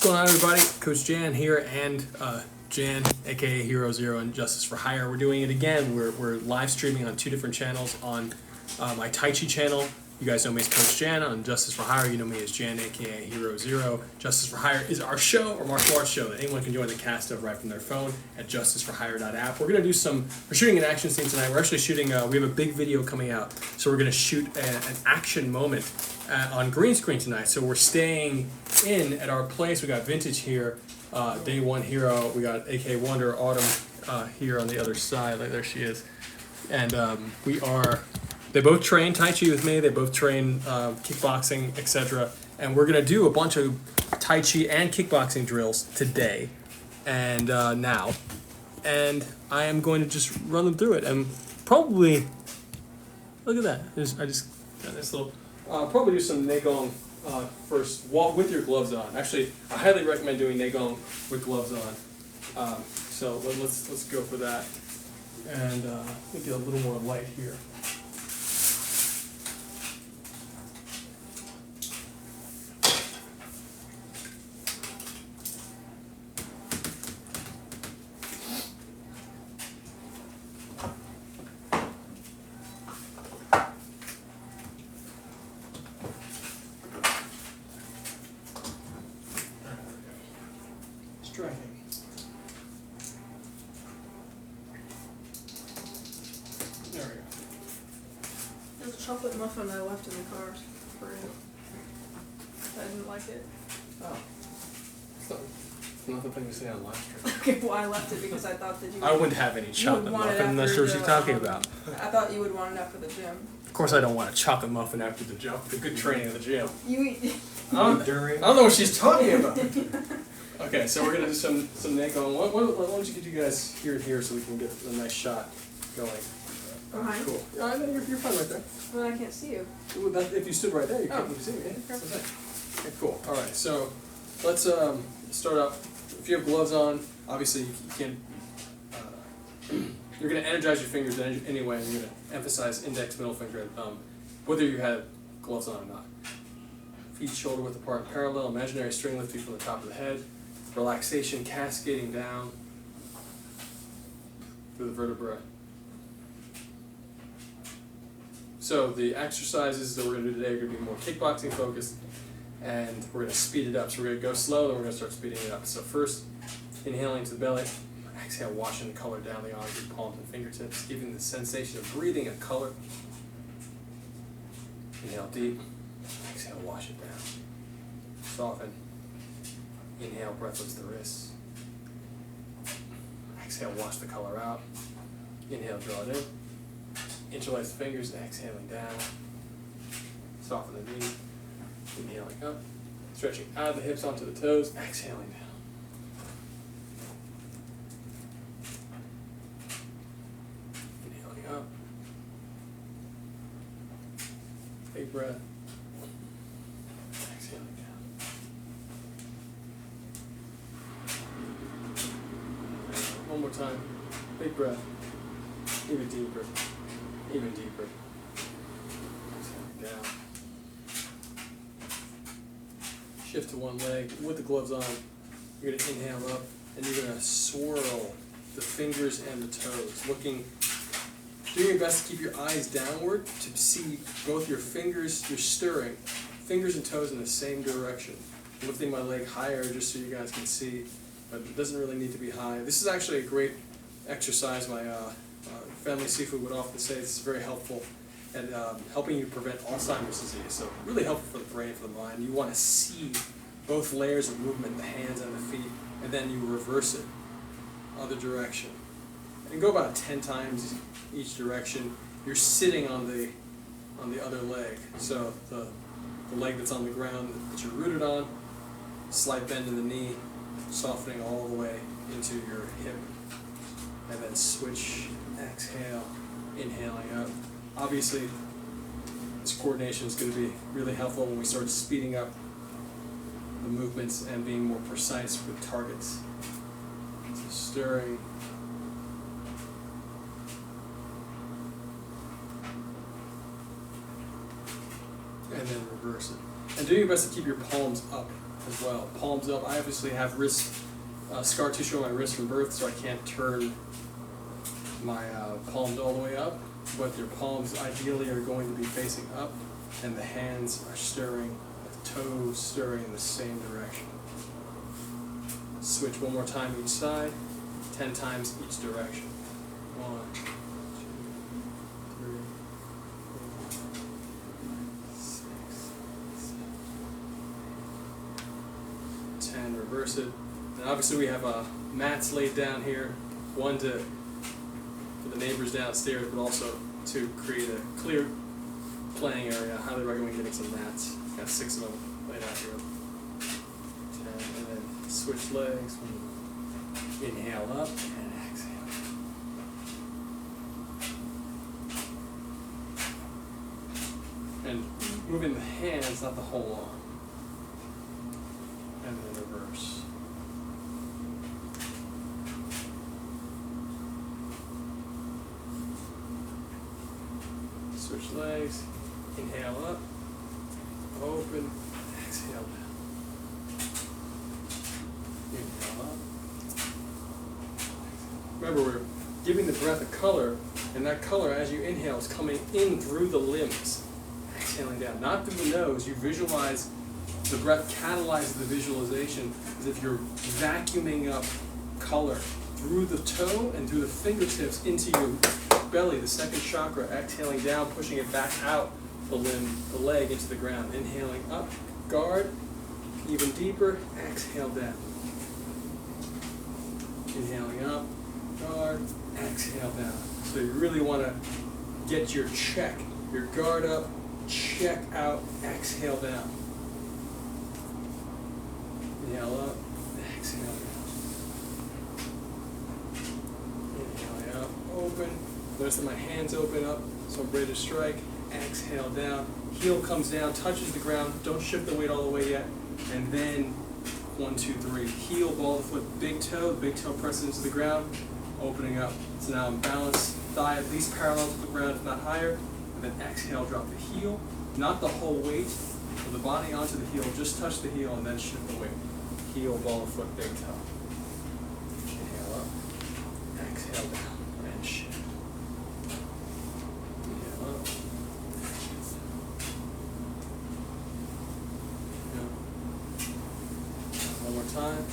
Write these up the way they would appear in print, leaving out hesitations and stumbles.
going on, everybody? Coach Jan here, and Jan, aka Hero Zero, and Justice for Hire. We're doing it again. We're live streaming on two different channels. On my Tai Chi channel, you guys know me as Coach Jan. On Justice for Hire, you know me as Jan, aka Hero Zero. Justice for Hire is our show, our martial arts show that anyone can join the cast of right from their phone at justiceforhire.app. We're shooting an action scene tonight. We're actually shooting. We have a big video coming out, so we're going to shoot an action moment on green screen tonight. So we're staying in at our place. We got Vintage here, Day One Hero. We got AK Wonder, Autumn here on the other side. Like, there she is. And they both train Tai Chi with me. They both train kickboxing, etc. And we're gonna do a bunch of Tai Chi and kickboxing drills today and now. And I am going to just run them through it. And probably, look at that. I just got this little. Probably do some Neigong first. Walk with your gloves on. Actually, I highly recommend doing Neigong with gloves on. So let's go for that. And let me get a little more light here. Striking. There we go. There's a chocolate muffin I left in the car for you. I didn't like it. Oh. It's not the thing to say on live stream. Okay, well I left it because I thought that you would, I wouldn't have any chocolate want it muffin unless after you're what she's talking the, about. I thought you would want it after the gym. Of course I don't want a chocolate muffin after the gym. The good training of the gym. You eat. I don't know what she's talking about. Okay, so we're gonna do some Neigong. Why don't you get you guys here and here so we can get a nice shot going. Behind? Cool. Yeah, you're fine right there. Well, I can't see you. Well, if you stood right there, you couldn't see me. Okay. Okay, cool. All right, so let's start up. If you have gloves on, obviously you can't. You're going to energize your fingers anyway, and you're going to emphasize index, middle finger, and thumb, whether you have gloves on or not. Feet shoulder width apart and parallel. Imaginary string lifting from the top of the head. Relaxation cascading down through the vertebrae. So the exercises that we're going to do today are going to be more kickboxing focused, and we're going to speed it up. So we're going to go slow, then we're going to start speeding it up. So first, inhaling to the belly. Exhale, washing the color down the arms, your palms and fingertips, giving the sensation of breathing and color. Inhale deep. Exhale, wash it down. Soften. Inhale, breath lifts the wrists. Exhale, wash the color out. Inhale, draw it in. Interlace the fingers, exhaling down. Soften the knee. Inhaling up. Stretching out of the hips onto the toes, exhaling down. Inhaling up. Big breath. Exhaling down. One more time. Big breath. Even deeper. Even deeper. Exhaling down. Shift to one leg with the gloves on. You're going to inhale up, and you're going to swirl the fingers and the toes, doing your best to keep your eyes downward to see both your fingers. You're stirring fingers and toes in the same direction. I'm lifting my leg higher just so you guys can see, but it doesn't really need to be high. This is actually a great exercise. My family seafood would often say it's very helpful at helping you prevent Alzheimer's disease. So really helpful for the brain, for the mind. You want to see both layers of movement, the hands and the feet, and then you reverse it other direction. And go about 10 times each direction. You're sitting on the other leg. So the leg that's on the ground that you're rooted on, slight bend in the knee, softening all the way into your hip. And then switch, exhale, inhaling up. Obviously, this coordination is going to be really helpful when we start speeding up the movements and being more precise with targets. So stirring. And then reverse it. And do your best to keep your palms up as well. Palms up. I obviously have wrist scar tissue on my wrist from birth, so I can't turn my palms all the way up, but your palms ideally are going to be facing up, and the hands are stirring, the toes stirring in the same direction. Switch one more time each side, 10 times each direction. 1, 2, 3, 4, 5, 6, 7, 10. Reverse it. And obviously we have mats laid down here, one for the neighbors downstairs, but also to create a clear playing area. I highly recommend getting some mats. Got 6 of them laid out here. 10, and then switch legs. Inhale up and exhale. And moving the hands, not the whole arm. And then reverse. Switch legs. Inhale up. Open. Exhale down. Inhale up. Remember, we're giving the breath a color, and that color, as you inhale, is coming in through the limbs. Exhaling down, not through the nose. You visualize the breath catalyzes the visualization as if you're vacuuming up color through the toe and through the fingertips into your belly, the second chakra. Exhaling down, pushing it back out the limb, the leg into the ground. Inhaling up, guard, even deeper. Exhale down. Inhaling up, guard, exhale down. So you really want to get your check, your guard up, check out, exhale down. Inhale up, exhale down. Inhaling up, open. Notice that my hands open up, so I'm ready to strike. Exhale down. Heel comes down, touches the ground. Don't shift the weight all the way yet. And then 1, 2, 3. Heel, ball of the foot, big toe presses into the ground, opening up. So now I'm balanced, thigh at least parallel to the ground, if not higher. And then exhale, drop the heel, not the whole weight of the body onto the heel, just touch the heel and then shift the weight. Heel, ball of foot, big toe. Inhale up, exhale down, and shift. Inhale up. One more time.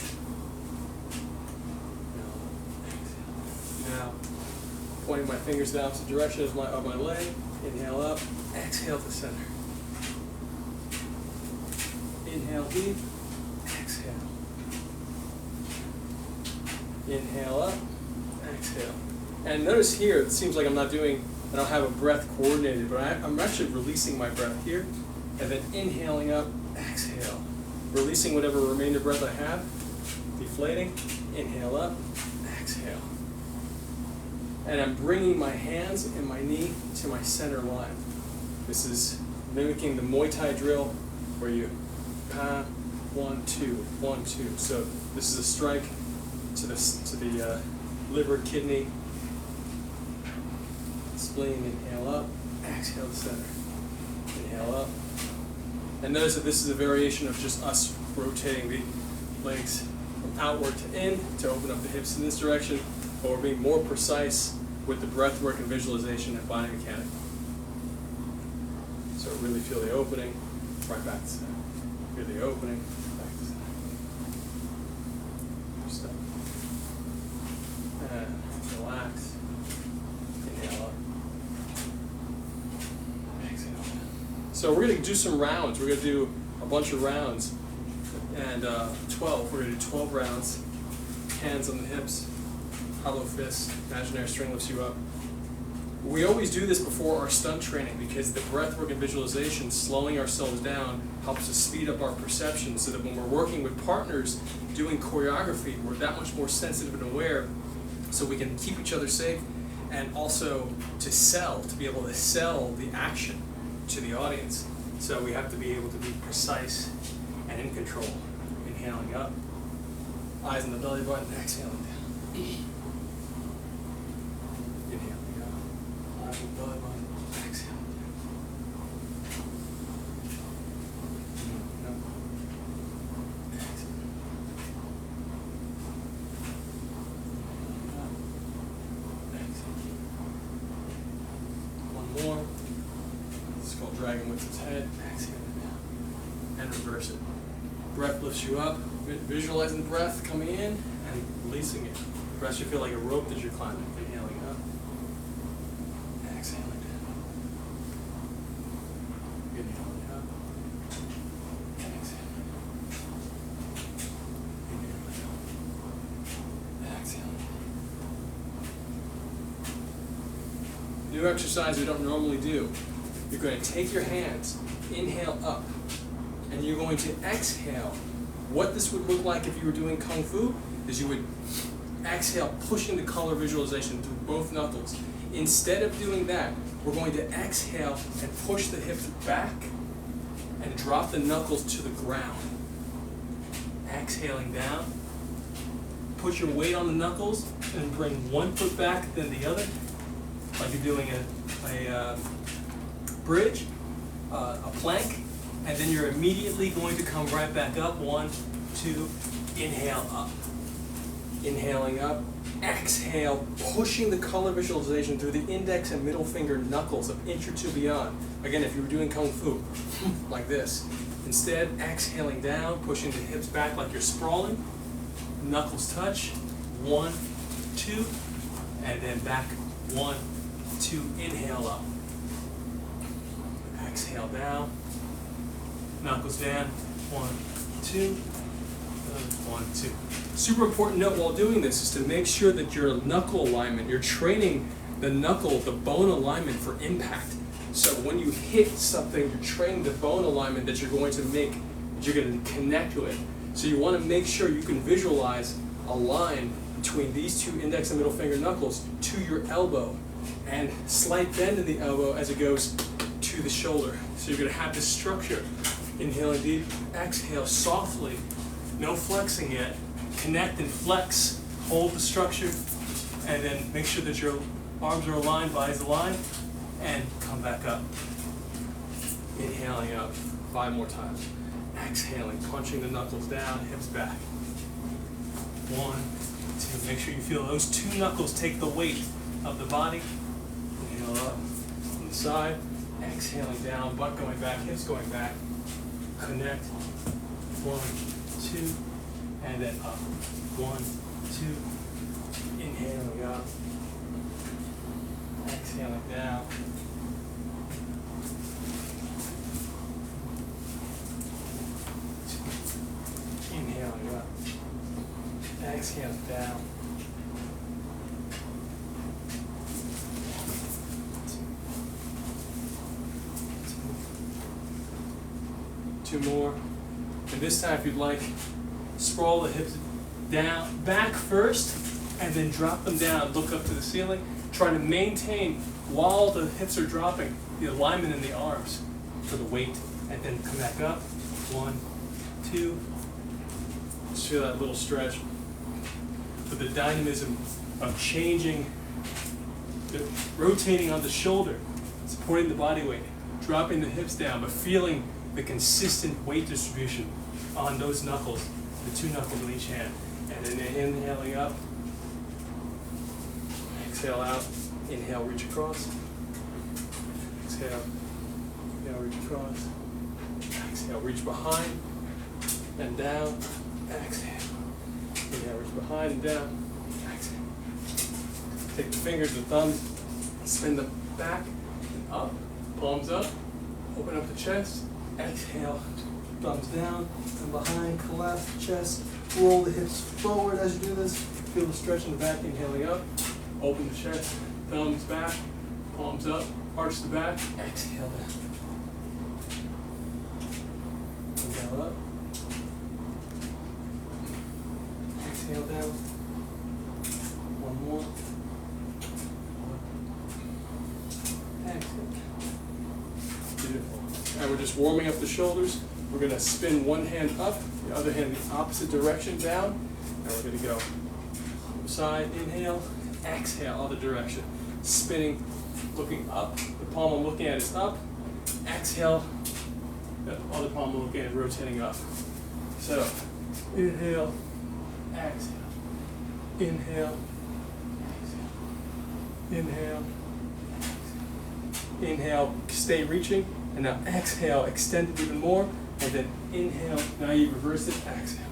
Now, pointing my fingers down to the direction of my leg. Inhale up, exhale to center. Inhale deep, exhale. Inhale up, exhale. And notice here, it seems like I don't have a breath coordinated, but I'm actually releasing my breath here, and then inhaling up, exhale. Releasing whatever remainder breath I have, deflating, inhale up, exhale. And I'm bringing my hands and my knee to my center line. This is mimicking the Muay Thai drill where you 1, 2, 1, 2. So this is a strike to the liver, kidney, spleen. Inhale up, exhale to center. Inhale up. And notice that this is a variation of just us rotating the legs from outward to in to open up the hips in this direction, but we're being more precise with the breath work and visualization and body mechanic. So really feel the opening, right back to center. Feel the opening, back to center. Step. And relax. Inhale up. Exhale. So we're going to do some rounds. We're going to do a bunch of rounds. And 12. We're going to do 12 rounds. Hands on the hips. Hollow fists, imaginary string lifts you up. We always do this before our stunt training because the breath work and visualization, slowing ourselves down, helps us speed up our perception so that when we're working with partners doing choreography, we're that much more sensitive and aware so we can keep each other safe and also to be able to sell the action to the audience. So we have to be able to be precise and in control. Inhaling up, eyes on the belly button, exhaling down. Inhaling up, eyes on the belly button, exhaling down. reverse it. Breath lifts you up, visualizing breath coming in and releasing it. The rest you feel like a rope as you're climbing. Inhaling up, exhaling down. Inhaling up, exhaling. Inhaling up, exhaling. New exercise we don't normally do. You're going to take your hands, inhale up, and you're going to exhale. What this would look like if you were doing Kung Fu is you would exhale, pushing the color visualization through both knuckles. Instead of doing that, we're going to exhale and push the hips back and drop the knuckles to the ground. Exhaling down. Put your weight on the knuckles and bring one foot back, then the other, like you're doing a bridge, a plank, and then you're immediately going to come right back up. 1, 2, inhale up. Inhaling up, exhale, pushing the color visualization through the index and middle finger knuckles an inch or two beyond. Again, if you were doing Kung Fu, like this. Instead, exhaling down, pushing the hips back like you're sprawling. Knuckles touch. 1, 2, and then back. 1, 2, inhale up. Exhale down. Knuckles down. 1, 2. 1, 2. Super important note while doing this is to make sure that your knuckle alignment, you're training the knuckle, the bone alignment for impact. So when you hit something, you're training the bone alignment that you're going to make, that you're going to connect with. So you want to make sure you can visualize a line between these two index and middle finger knuckles to your elbow, and slight bend in the elbow as it goes to the shoulder. So you're going to have this structure. Inhaling deep, exhale softly, no flexing yet. Connect and flex, hold the structure, and then make sure that your arms are aligned, bodies aligned, and come back up. Inhaling up 5 more times. Exhaling, punching the knuckles down, hips back. 1, 2, make sure you feel those 2 knuckles take the weight of the body. Inhale up, on the side, exhaling down, butt going back, hips going back. Connect, 1, 2, and then up. 1, 2, inhaling up, exhaling down. Inhaling up, exhaling down. 2 more. And this time, if you'd like, sprawl the hips down, back first, and then drop them down, look up to the ceiling. Try to maintain, while the hips are dropping, the alignment in the arms for the weight, and then come back up. 1, 2. Just feel that little stretch. For the dynamism of changing, rotating on the shoulder, supporting the body weight, dropping the hips down, but feeling the consistent weight distribution on those knuckles, the 2 knuckles in each hand. And then inhaling up, exhale out, inhale, reach across, exhale, inhale, reach across, exhale, reach behind and down, exhale, inhale, reach behind and down, exhale. Take the fingers, the thumbs, spin them back and up, palms up, open up the chest, exhale, thumbs down and behind, collapse the chest, roll the hips forward as you do this, feel the stretch in the back, inhaling up, open the chest, thumbs back, palms up, arch the back, exhale down. Inhale up, exhale down, 1 more, exhale. Beautiful. And we're just warming up the shoulders. We're going to spin one hand up, the other hand the opposite direction down, and we're going to go side, inhale, exhale, other direction. Spinning, looking up, the palm I'm looking at is up, exhale, the other palm I'm looking at rotating up. So, inhale, exhale, inhale, exhale, inhale, exhale. Inhale, stay reaching, and now exhale, extend it even more. And then inhale. Now you reverse it. Exhale.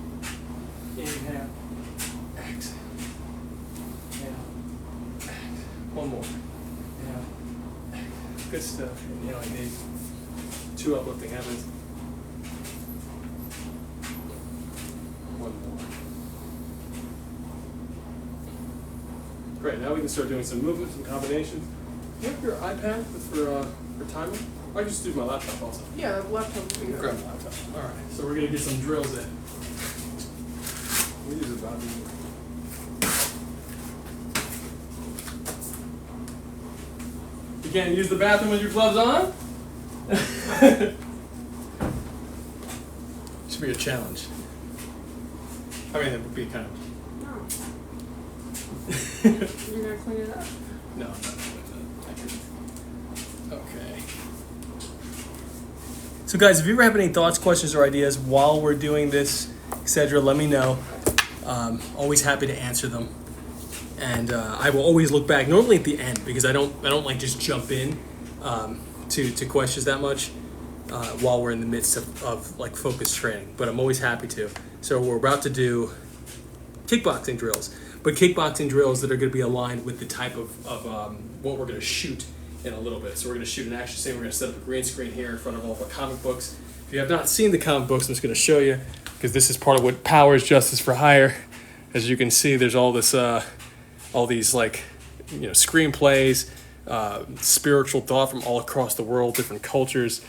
Inhale. Exhale. Inhale. Exhale. One more. Inhale. Exhale. Good stuff. Inhaling deep. 2 uplifting heavens. One more. Great. Now we can start doing some movements and combinations. You have your iPad for timing? I can just use my laptop also. Yeah, the laptop would be good. Grab my laptop. All right. So we're gonna get some drills in. We use it about You can't use the bathroom with your gloves on? Should be a challenge. I mean, it would be kind of. No. You're gonna clean it up? No, I'm not doing that. I couldn't. Okay. So, guys, if you ever have any thoughts, questions, or ideas while we're doing this, etc., let me know. Always happy to answer them. And I will always look back, normally at the end, because I don't like just jump in to questions that much while we're in the midst of like focused training. But I'm always happy to. So we're about to do kickboxing drills, but kickboxing drills that are going to be aligned with the type of what we're going to shoot in a little bit. So we're going to shoot an action scene. We're going to set up a green screen here in front of all of our comic books. If you have not seen the comic books, I'm just going to show you, because this is part of what powers Justice for Hire. As you can see, there's all this. All these like, screenplays, spiritual thought from all across the world, different cultures,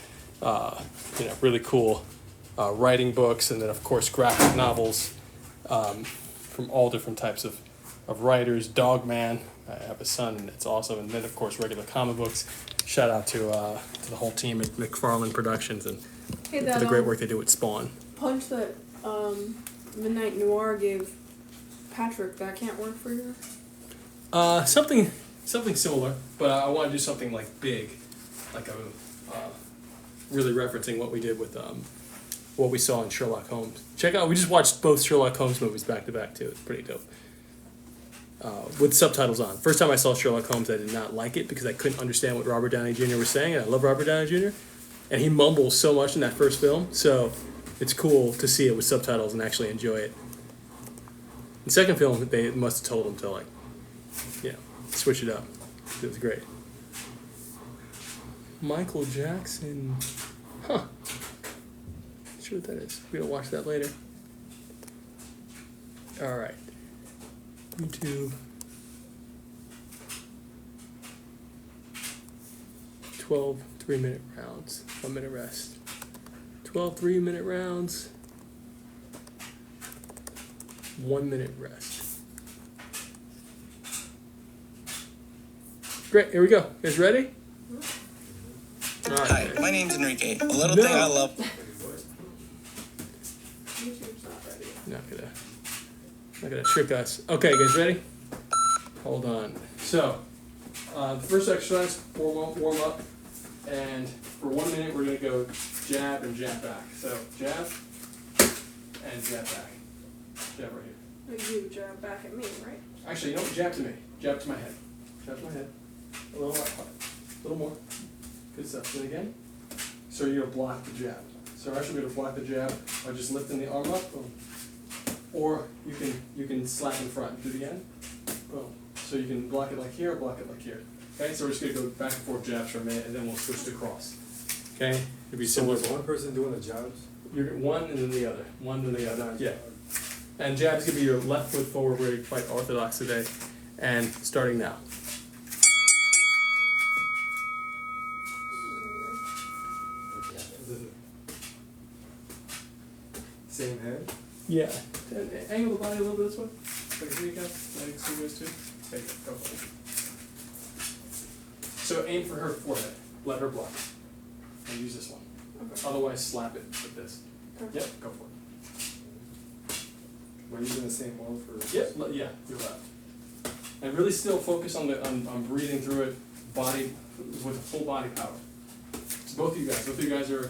really cool writing books, and then of course graphic novels from all different types of writers. Dogman, I have a son, and it's awesome. And then of course regular comic books. Shout out to the whole team at McFarlane Productions and Hey, for the great work they do with Spawn. Punch that Midnight Noir gave Patrick, that can't work for you? Something similar, but I want to do something like big, like a really referencing what we did with what we saw in Sherlock Holmes. Check out, we just watched both Sherlock Holmes movies back to back too. It's pretty dope. With subtitles on. First time I saw Sherlock Holmes, I did not like it because I couldn't understand what Robert Downey Jr. was saying, and I love Robert Downey Jr. And he mumbles so much in that first film, so it's cool to see it with subtitles and actually enjoy it. The second film, they must have told him to switch it up. It was great. Michael Jackson. Huh. Not sure what that is. We're going to watch that later. Alright. YouTube. 12 3-minute rounds. 1 minute rest. 12 3-minute rounds. 1 minute rest. Great, here we go. You guys ready? Hi, my name's Enrique. A little thing I love. YouTube's not ready. Not gonna trick us. Okay, guys, ready? Hold on. So, the first exercise, warm up, and for 1 minute we're gonna go jab and jab back. So jab and jab back. Jab right here. Like you jab back at me, right? Actually, don't jab to me. Jab to my head. Jab to my head. A little more. A little more. Good stuff. Do it again. So you're gonna block the jab. So actually we're gonna block the jab by just lifting the arm up. Boom. Or you can slap in front. Do it again. Boom. So you can block it like here or block it like here. Okay, so we're just gonna go back and forth jabs for a minute and then we'll switch to cross. Okay? It'll be So similar. was one person doing the jabs? You're one and then the other. One and the other. Yeah. And jab's gonna be your left foot forward, we're quite orthodox today. And starting now. Same head? Yeah. And angle the body a little bit this way. So I can see you guys. I can see you guys too. There you go. Go for it. So aim for her forehead. Let her block. And use this one. Okay. Otherwise, slap it with this. Okay. Yep. Go for it. We're using the same one for... Yep. Yeah. Your left. And really still focus on on breathing through it. Body with full body power. So both of you guys are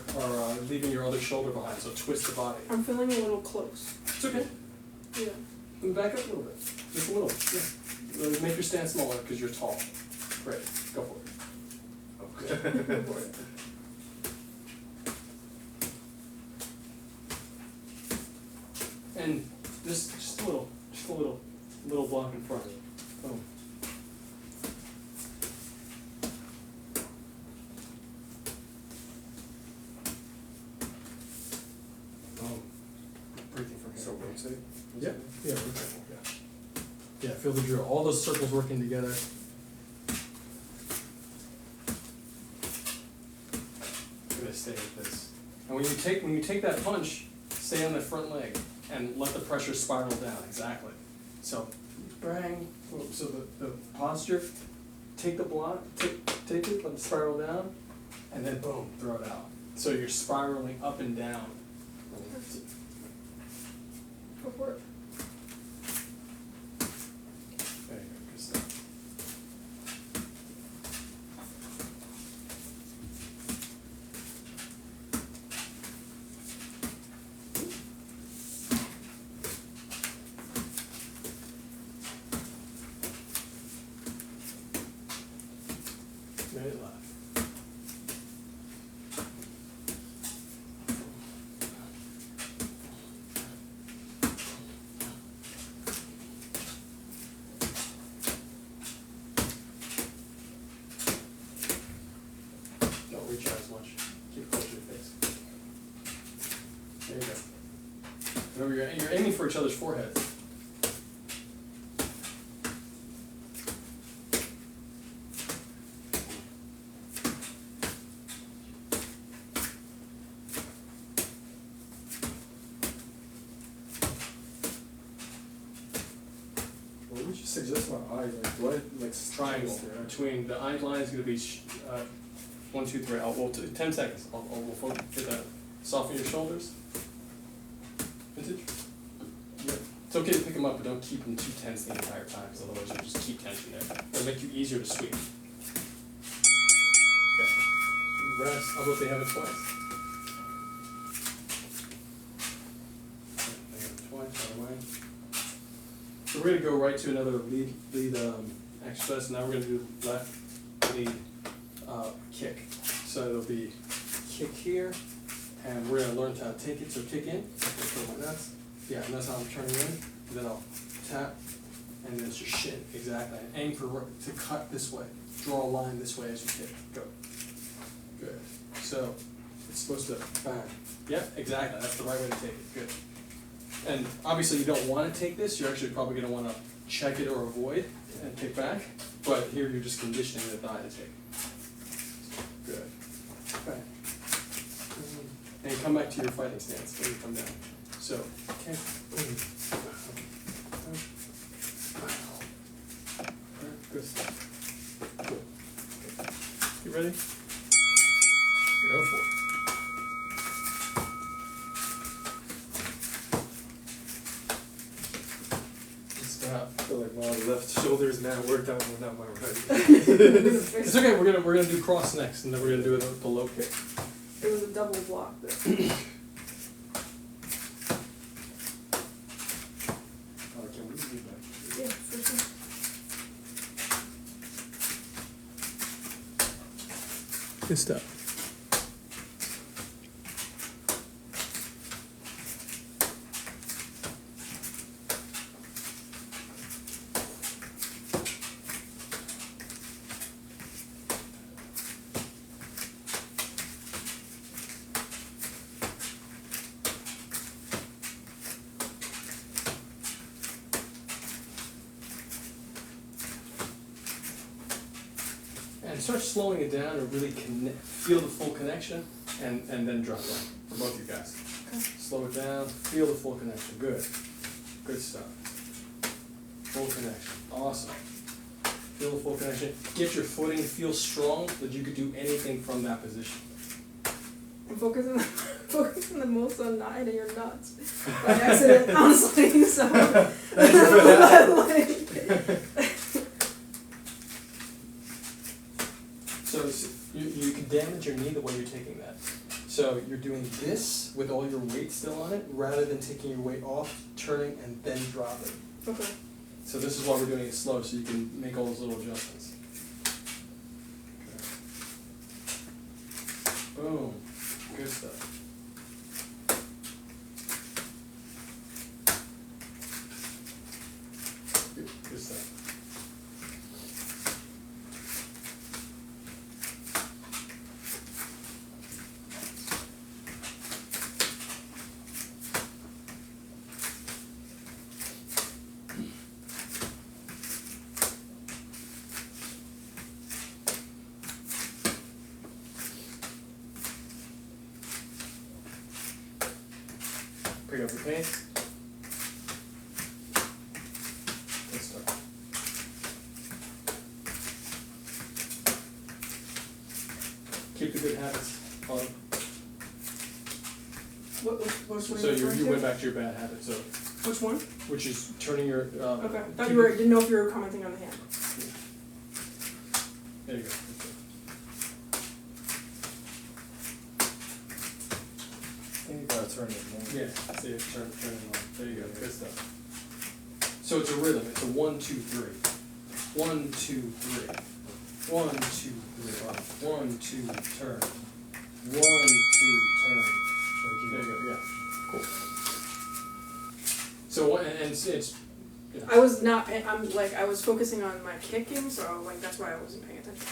leaving your other shoulder behind. So twist the body. I'm feeling a little close. It's okay. Yeah. And back up a little bit. Just a little. Yeah. Make your stance smaller because you're tall. Great. Go for it. Okay. Go for it. and just a little block in front. Boom. Boom. Breathing from here. So rotate? Yeah, yeah, rotate, yeah. Yeah, feel the drill. All those circles working together. I'm gonna stay with this. And when you take that punch, stay on the front leg and let the pressure spiral down. Exactly. So bang. So the posture, take the block, take it, let it spiral down, and then boom, throw it out. So you're spiraling up and down. Go for it. There you go, good stuff. Minute left. Don't reach out as much. Keep it close to your face. There you go. Remember, you're aiming for each other's foreheads. What would you suggest my eyes? Like, do I like Triangle there? between the eye line is going to be 1, 2, 3. Well, 10 seconds. We'll focus. Hit that. Soften your shoulders. Vintage. Yeah. It's okay to pick them up, but don't keep them too tense the entire time, because otherwise you'll just keep tension there. It'll make you easier to sweep. Okay. Rest. How about they have it twice? They have it twice. Other way. So we're going to go right to another lead exercise. Now we're going to do left lead kick. So it'll be kick here, and we're going to learn how to take it. So kick in, like that. Yeah, and that's how I'm turning in. And then I'll tap, and then it's your shin. Exactly. And aim to cut this way. Draw a line this way as you kick. Go. Good. So it's supposed to bang. Yep, exactly. That's the right way to take it. Good. And obviously you don't want to take this, you're actually probably going to want to check it or avoid and kick back, but here you're just conditioning the thigh to take. Good. Okay. And come back to your fighting stance when you come down. So, okay. Good stuff. Cool. Okay. You ready? Go for it. I feel like my left shoulder's now worked out, but not my right. It's okay. We're gonna do cross next, and then we're gonna do the low kick. It was a double block there. Can we do that? Yeah, for sure. Good stuff. And start slowing it down and really feel the full connection, and then drop down for both you guys. Okay. Slow it down, feel the full connection. Good. Good stuff. Full connection. Awesome. Feel the full connection. Get your footing, feel strong that you could do anything from that position. I'm focusing the most on not hitting your nuts by accident, honestly. So, So you can damage your knee the way you're taking that. So you're doing this with all your weight still on it, rather than taking your weight off, turning, and then dropping. okay. So this is why we're doing it slow, so you can make all those little adjustments. Okay. Boom. Good stuff. pace. Good stuff. Keep the good habits on. Which one? So are you referring went to? back to your bad habit, so Which one? which is turning your Okay. I thought you were. Didn't know if you were commenting on the hand. There you go. I think you gotta turn it more. Yeah, so you have to turn it on. There you go, good stuff. So it's a rhythm, it's a 1, 2, 3. 1, 2, 3. 1, 2, 3. 1, 2, turn. 1, 2, turn. There you go, yeah. Cool. So, and it's yeah. I was not. I was focusing on my kicking, so like that's why I wasn't paying attention.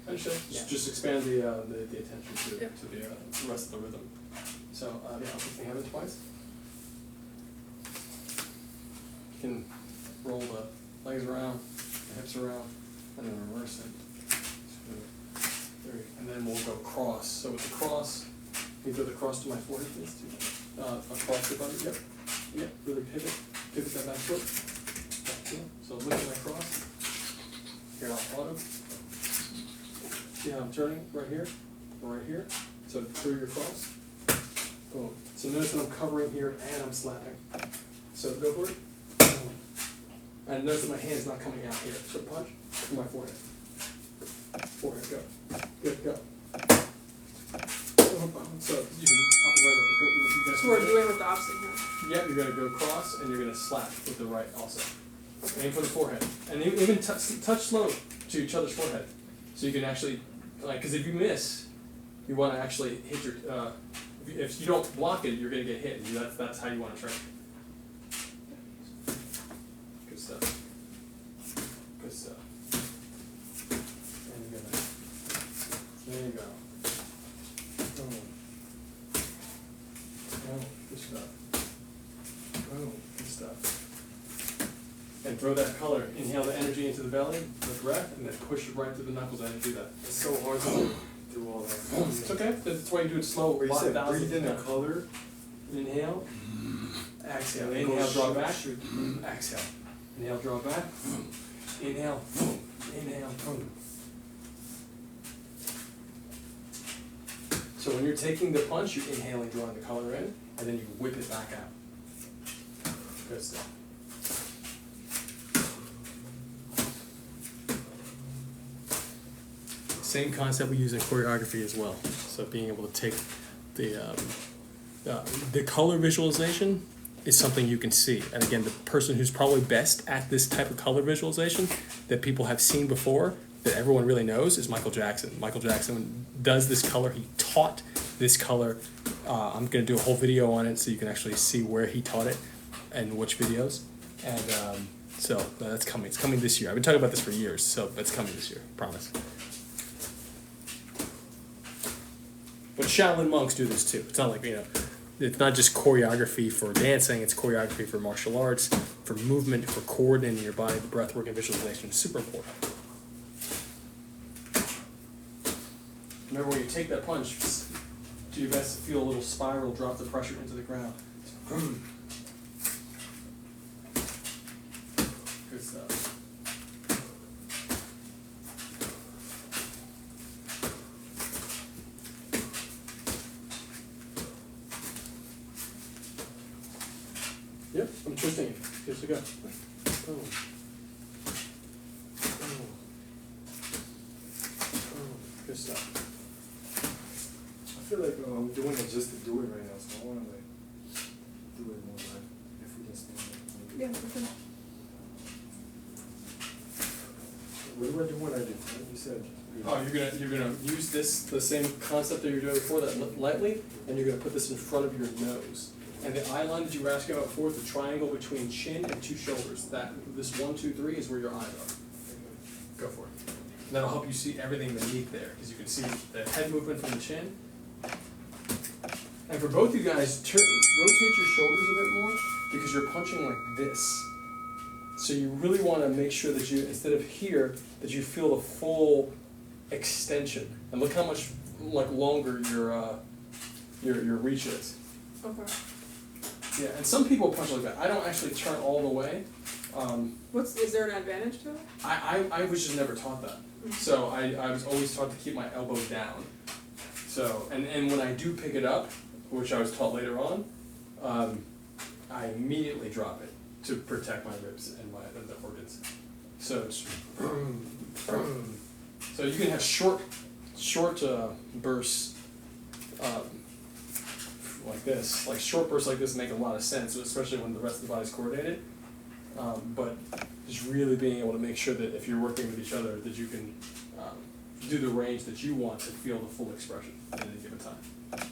Understood. Yeah. Just expand the attention to, Yep. to the rest of the rhythm. So, yeah, I'll put the hand twice. You can roll the legs around, the hips around, and then reverse it. And then we'll go cross. So with the cross, you go the cross to my forehead, please. Across the body, yep. Yep, really pivot that back foot. Back, so look at my cross. Here, I'll auto. See how I'm turning right here, or right here. So through your cross. Boom. So notice that I'm covering here and I'm slapping. So go for it. Boom. And notice that my hand's not coming out here. So punch to my forehead. Forehead, go. Good, go. So you can hop it right over. Go, you guys So we're can do it. doing with the opposite hand. Yeah, you're gonna go cross and you're gonna slap with the right also. Aim for the forehead. And even touch slow to each other's forehead. So you can actually, like, because if you miss, you want to actually hit your, if you don't block it, you're gonna get hit. And that's how you want to train. Good stuff. Good stuff. And you're gonna, there you go. Boom. Boom. Good stuff. Boom. Good stuff. And throw that color. Inhale the energy into the belly, the breath, and then push it right through the knuckles as you do that. It's so hard to do all that. It's okay. That's why you do it slow. Where you said 1,000 breathe in the times. color. Inhale. Exhale. Go Inhale, draw shoot, back. shoot. Exhale. Inhale, draw back. Inhale. Inhale. So when you're taking the punch, you're inhaling, drawing the color in, and then you whip it back out. Good stuff. Same concept we use in choreography as well. So being able to take the color visualization is something you can see. And again, the person who's probably best at this type of color visualization that people have seen before, that everyone really knows, is Michael Jackson. Michael Jackson does this color. He taught this color. I'm going to do a whole video on it so you can actually see where he taught it and which videos. And so that's coming. It's coming this year. I've been talking about this for years, so it's coming this year. Promise. But Shaolin monks do this too. It's not like, it's not just choreography for dancing, it's choreography for martial arts, for movement, for coordinating your body, the breath work and visualization is super important. Remember when you take that punch, do your best to feel a little spiral, drop the pressure into the ground. Good stuff. Yep, I'm twisting it. Here's the go. Boom. Boom. Boom. Good stuff. I feel like I'm doing it just to do it right now, so I wanna like do it more like if we can stand it. Yeah, for sure. What do I do when I do? You said. Oh, you're gonna use the same concept that you were doing before, that lightly, and you're gonna put this in front of your nose. And the eye line that you were asking about before is the triangle between chin and two shoulders. This 1, 2, 3 is where your eyes are. Go for it. And that'll help you see everything beneath there, because you can see the head movement from the chin. And for both you guys, rotate your shoulders a bit more, because you're punching like this. So you really want to make sure that you, instead of here, that you feel the full extension. And look how much longer your reach is. Okay. Yeah, and some people punch like that. I don't actually turn all the way. Is there an advantage to it? I was just never taught that. So I was always taught to keep my elbow down. So, and when I do pick it up, which I was taught later on, I immediately drop it to protect my ribs and the organs. So it's, so you can have short bursts like this. Like short bursts like this make a lot of sense, especially when the rest of the body's coordinated. But just really being able to make sure that if you're working with each other, that you can do the range that you want to feel the full expression at any given time.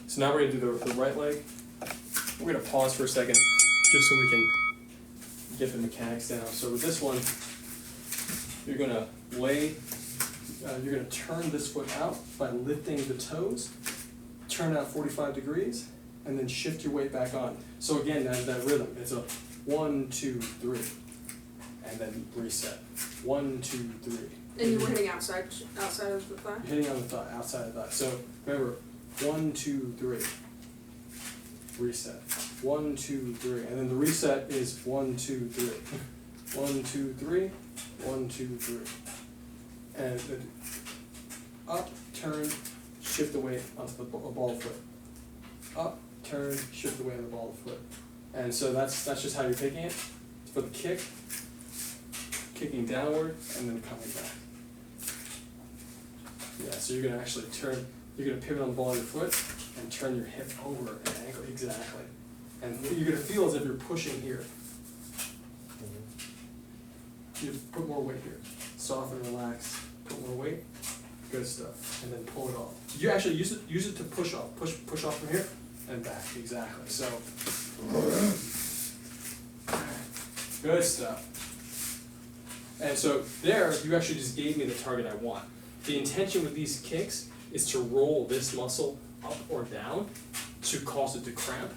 So now we're going to do the right leg. We're going to pause for a second just so we can get the mechanics down. So with this one, you're going to you're going to turn this foot out by lifting the toes, turn out 45 degrees, and then shift your weight back on. So again, that rhythm, it's a 1, 2, 3, and then reset. 1, 2, 3. And you were hitting outside of the thigh? You're hitting on the thigh, outside of the thigh. So remember, 1, 2, 3. Reset. 1, 2, 3. And then the reset is 1, 2, 3. 1, 2, 3. 1, 2, 3. And then up, turn, shift the weight onto the ball of foot. Up, turn, shift the weight on the ball of foot. And so that's just how you're taking it. For the kick, kicking downward, and then coming back. Yeah, so you're going to actually turn, you're going to pivot on the ball of your foot and turn your hip over an ankle, exactly. And you're going to feel as if you're pushing here. You put more weight here. Soften, relax, put more weight. Good stuff. And then pull it off. You actually use it to push off. Push off from here and back, exactly. So, good stuff. And so there, you actually just gave me the target I want. The intention with these kicks is to roll this muscle up or down to cause it to cramp.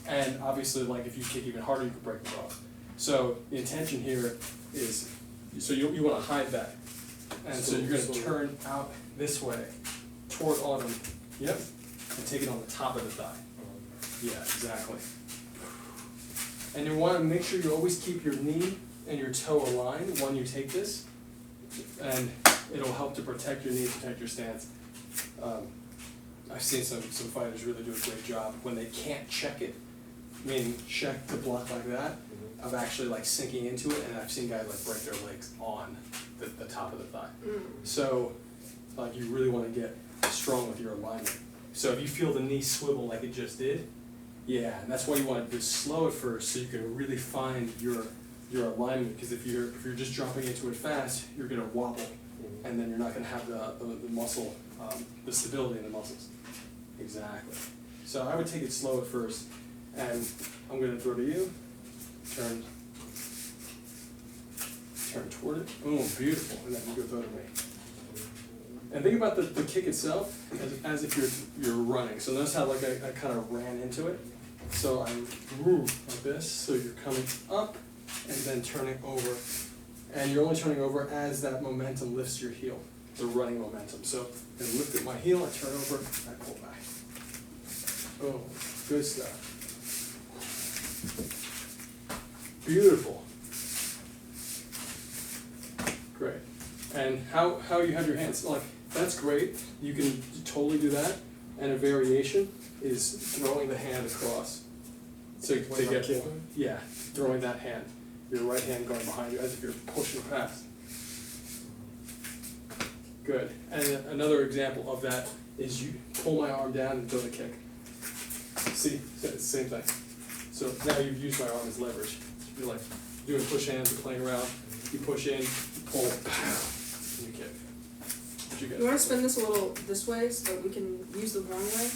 And obviously, like if you kick even harder, you can break it off. So the intention here is, so you want to hide that. And so you're going to turn out this way toward autumn. Yep. And take it on the top of the thigh. Yeah, exactly. And you want to make sure you always keep your knee and your toe aligned when you take this, and it'll help to protect your knee, protect your stance. I've seen some fighters really do a great job when they can't check it, meaning check the block like that, of actually like sinking into it, and I've seen guys like break their legs on the top of the thigh. So like you really want to get strong with your alignment. So if you feel the knee swivel like it just did, yeah, and that's why you want to just slow it first so you can really find your alignment, because if you're just dropping into it fast, you're going to wobble, and then you're not going to have the muscle, the stability in the muscles. Exactly. So I would take it slow at first, and I'm going to throw to you, turn toward it, boom, beautiful, and then you go throw to me. And think about the kick itself as if you're running. So notice how like I kind of ran into it. So I move like this, so you're coming up and then turning over. And you're only turning over as that momentum lifts your heel, the running momentum. So I lift at my heel, I turn over, I pull back. Oh, good stuff. Beautiful. Great. And how you have your hands, like, that's great. You can totally do that. And a variation is throwing the hand across. So to get, yeah, throwing that hand. Your right hand going behind you as if you're pushing past. Good. And another example of that is you pull my arm down and throw the kick. See, it's the same thing. So now you've used my arm as leverage. You're like doing push hands or playing around. You push in, you pull, pow, and you kick. You want to spin this a little this way so that we can use the wrong way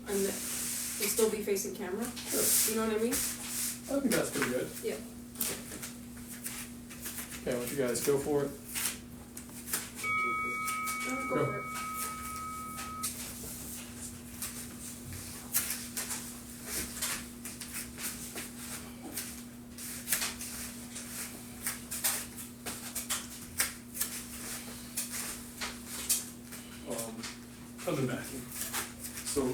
and still be facing camera? Sure. You know what I mean? I think that's pretty good. Yeah. Okay, why don't you guys go for it? Go Go. for it. Coming back. So I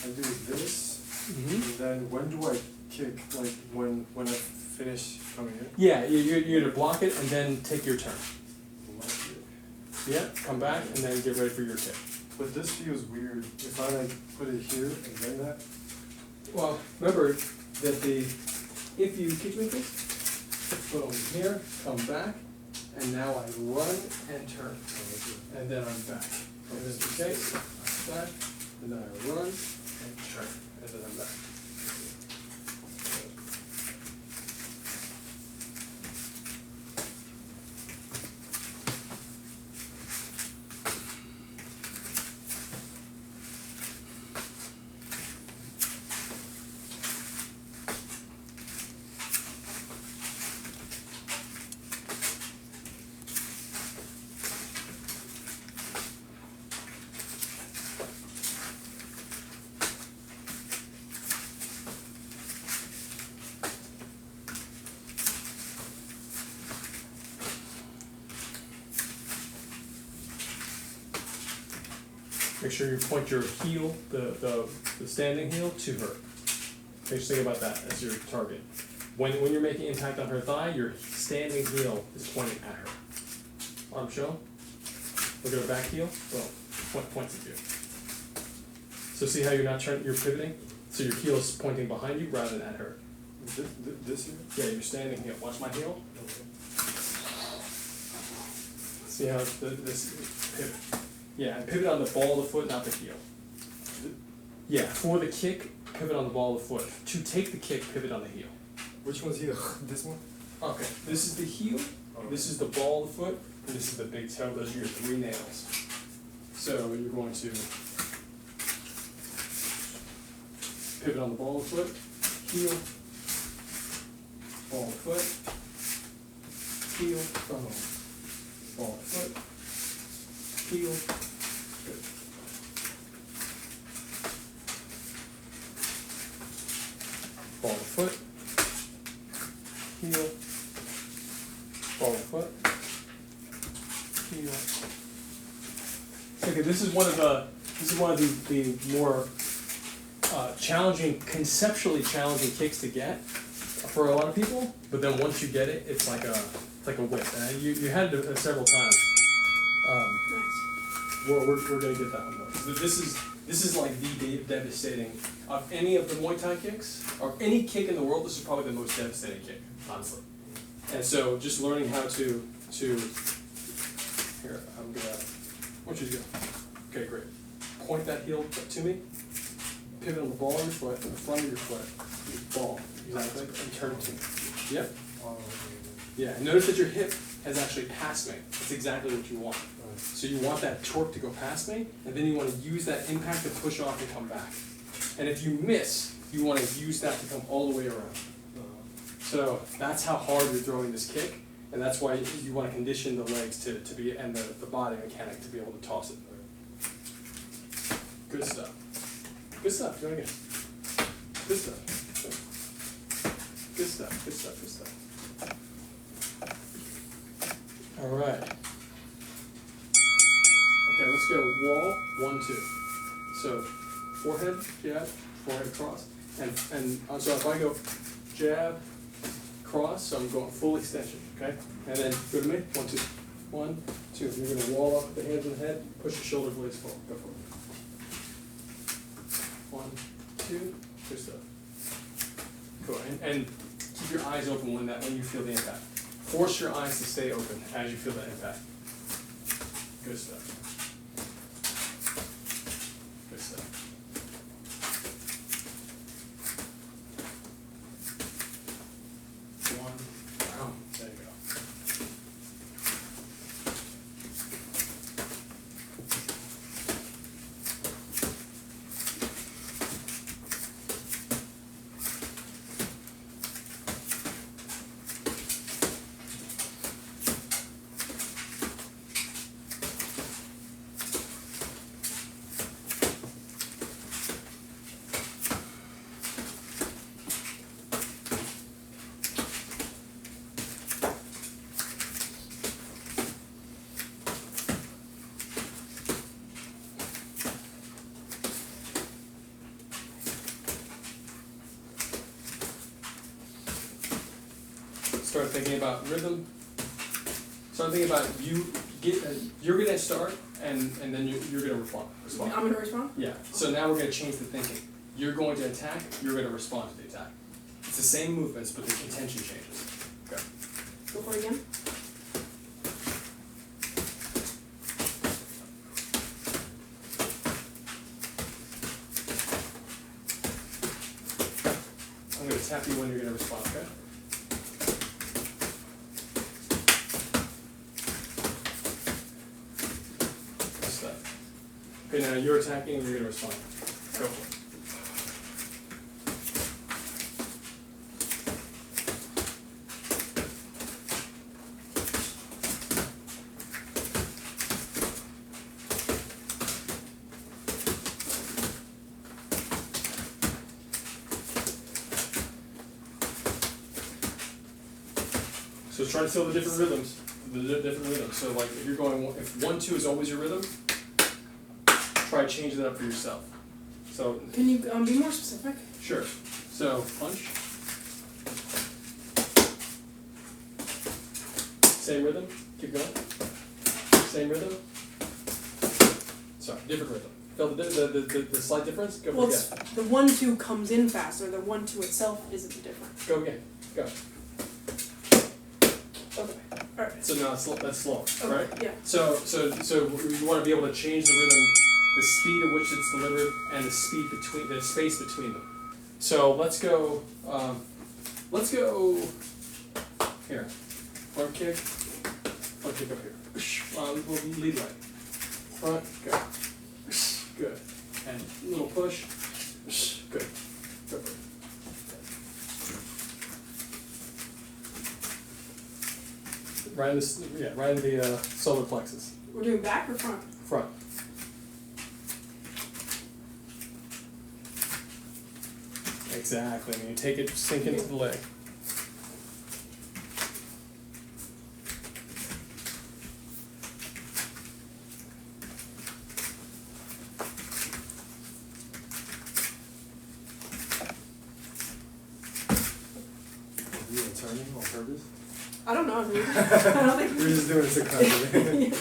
do this. Mm-hmm. then when do I kick? Like when I finish coming in? Yeah, you're to block it and then take your turn. Yeah, come back and then get ready for your kick. But this feels weird. If I like put it here and then that. Well, remember that if you kick me this, boom, here, come back, and now I run and turn, and then I'm back. And then okay, back, and then I run and turn, and then I'm back. Make sure you point your heel, the standing heel, to her. Make sure you think about that as your target. When you're making impact on her thigh, your standing heel is pointing at her. Arm show. Look at her back heel. Boom. Points at you. So see how you're not turning, you're pivoting? So your heel is pointing behind you rather than at her. This here? Yeah, your standing heel. Watch my heel. See how this pivot. Yeah, and pivot on the ball of the foot, not the heel. Yeah, for the kick, pivot on the ball of the foot. To take the kick, pivot on the heel. Which one's heel? This one? Okay, this is the heel, this is the ball of the foot, and this is the big toe. Those are your 3 nails. So you're going to pivot on the ball of the foot, heel, ball of the foot, heel, ball of the foot, heel. Good. Ball of the foot, heel, ball of the foot, heel. Okay, this is one of the more challenging, conceptually challenging kicks to get for a lot of people. But then once you get it, it's like a whip. And you had it several times. We're gonna get that one though. This is like the devastating of any of the Muay Thai kicks or any kick in the world. This is probably the most devastating kick, honestly. And so just learning how to here, I'm gonna, I want you to go. Okay, great. Point that heel to me. Pivot on the ball of your foot, in the front of your foot. Ball, exactly, and turn it to me. Yep. Yeah, and notice that your hip has actually passed me. That's exactly what you want. So you want that torque to go past me, and then you want to use that impact to push off and come back. And if you miss, you want to use that to come all the way around. So that's how hard you're throwing this kick, and that's why you want to condition the legs to be, and the body mechanic to be able to toss it. Good stuff. Good stuff. Do it again. Good stuff. Good stuff. Good stuff. Good stuff. All right. Okay, let's go wall, 1, 2. So forehead, jab, forehead cross, and so if I go jab, cross, so I'm going full extension, okay? And then go to me, 1, 2, 1, 2. You're gonna wall up the hands on the head, push your shoulder blades forward. Go for it. 1, 2, good stuff. Cool. And keep your eyes open when you feel the impact. Force your eyes to stay open as you feel the impact. Good stuff. Good stuff. One round. There you go. start thinking about rhythm. Start thinking about you're gonna start, and then you're gonna respond. I'm gonna respond? Yeah. So now we're gonna change the thinking. You're going to attack, you're gonna respond to the attack. It's the same movements, but the intention changes. Okay. Go for it again. I'm gonna tap you when you're gonna respond, okay? Okay, now you're attacking and you're gonna respond. Go for it. So try to feel the different rhythms. So like if you're going, if 1-2 is always your rhythm, try changing that up for yourself. So can you be more specific? Sure. So punch. Same rhythm. Keep going. Same rhythm. Sorry, different rhythm. Feel the slight difference? Go Well, again. the 1-2 comes in faster. The 1-2 itself isn't different. Go again. Go. Okay. All right. So now that's slower, Okay. right? Yeah. So you want to be able to change the rhythm, the speed at which it's delivered, and the space between them. So let's go here. Front kick up here. We'll lead right. Front, go. Good. And little push. Good. Go for it. Right in the solar plexus. We're doing back or front? Front. Exactly. And you take it, sink into the leg. Are you turning on purpose? I don't know. Dude. I don't think We're just doing it to compliment.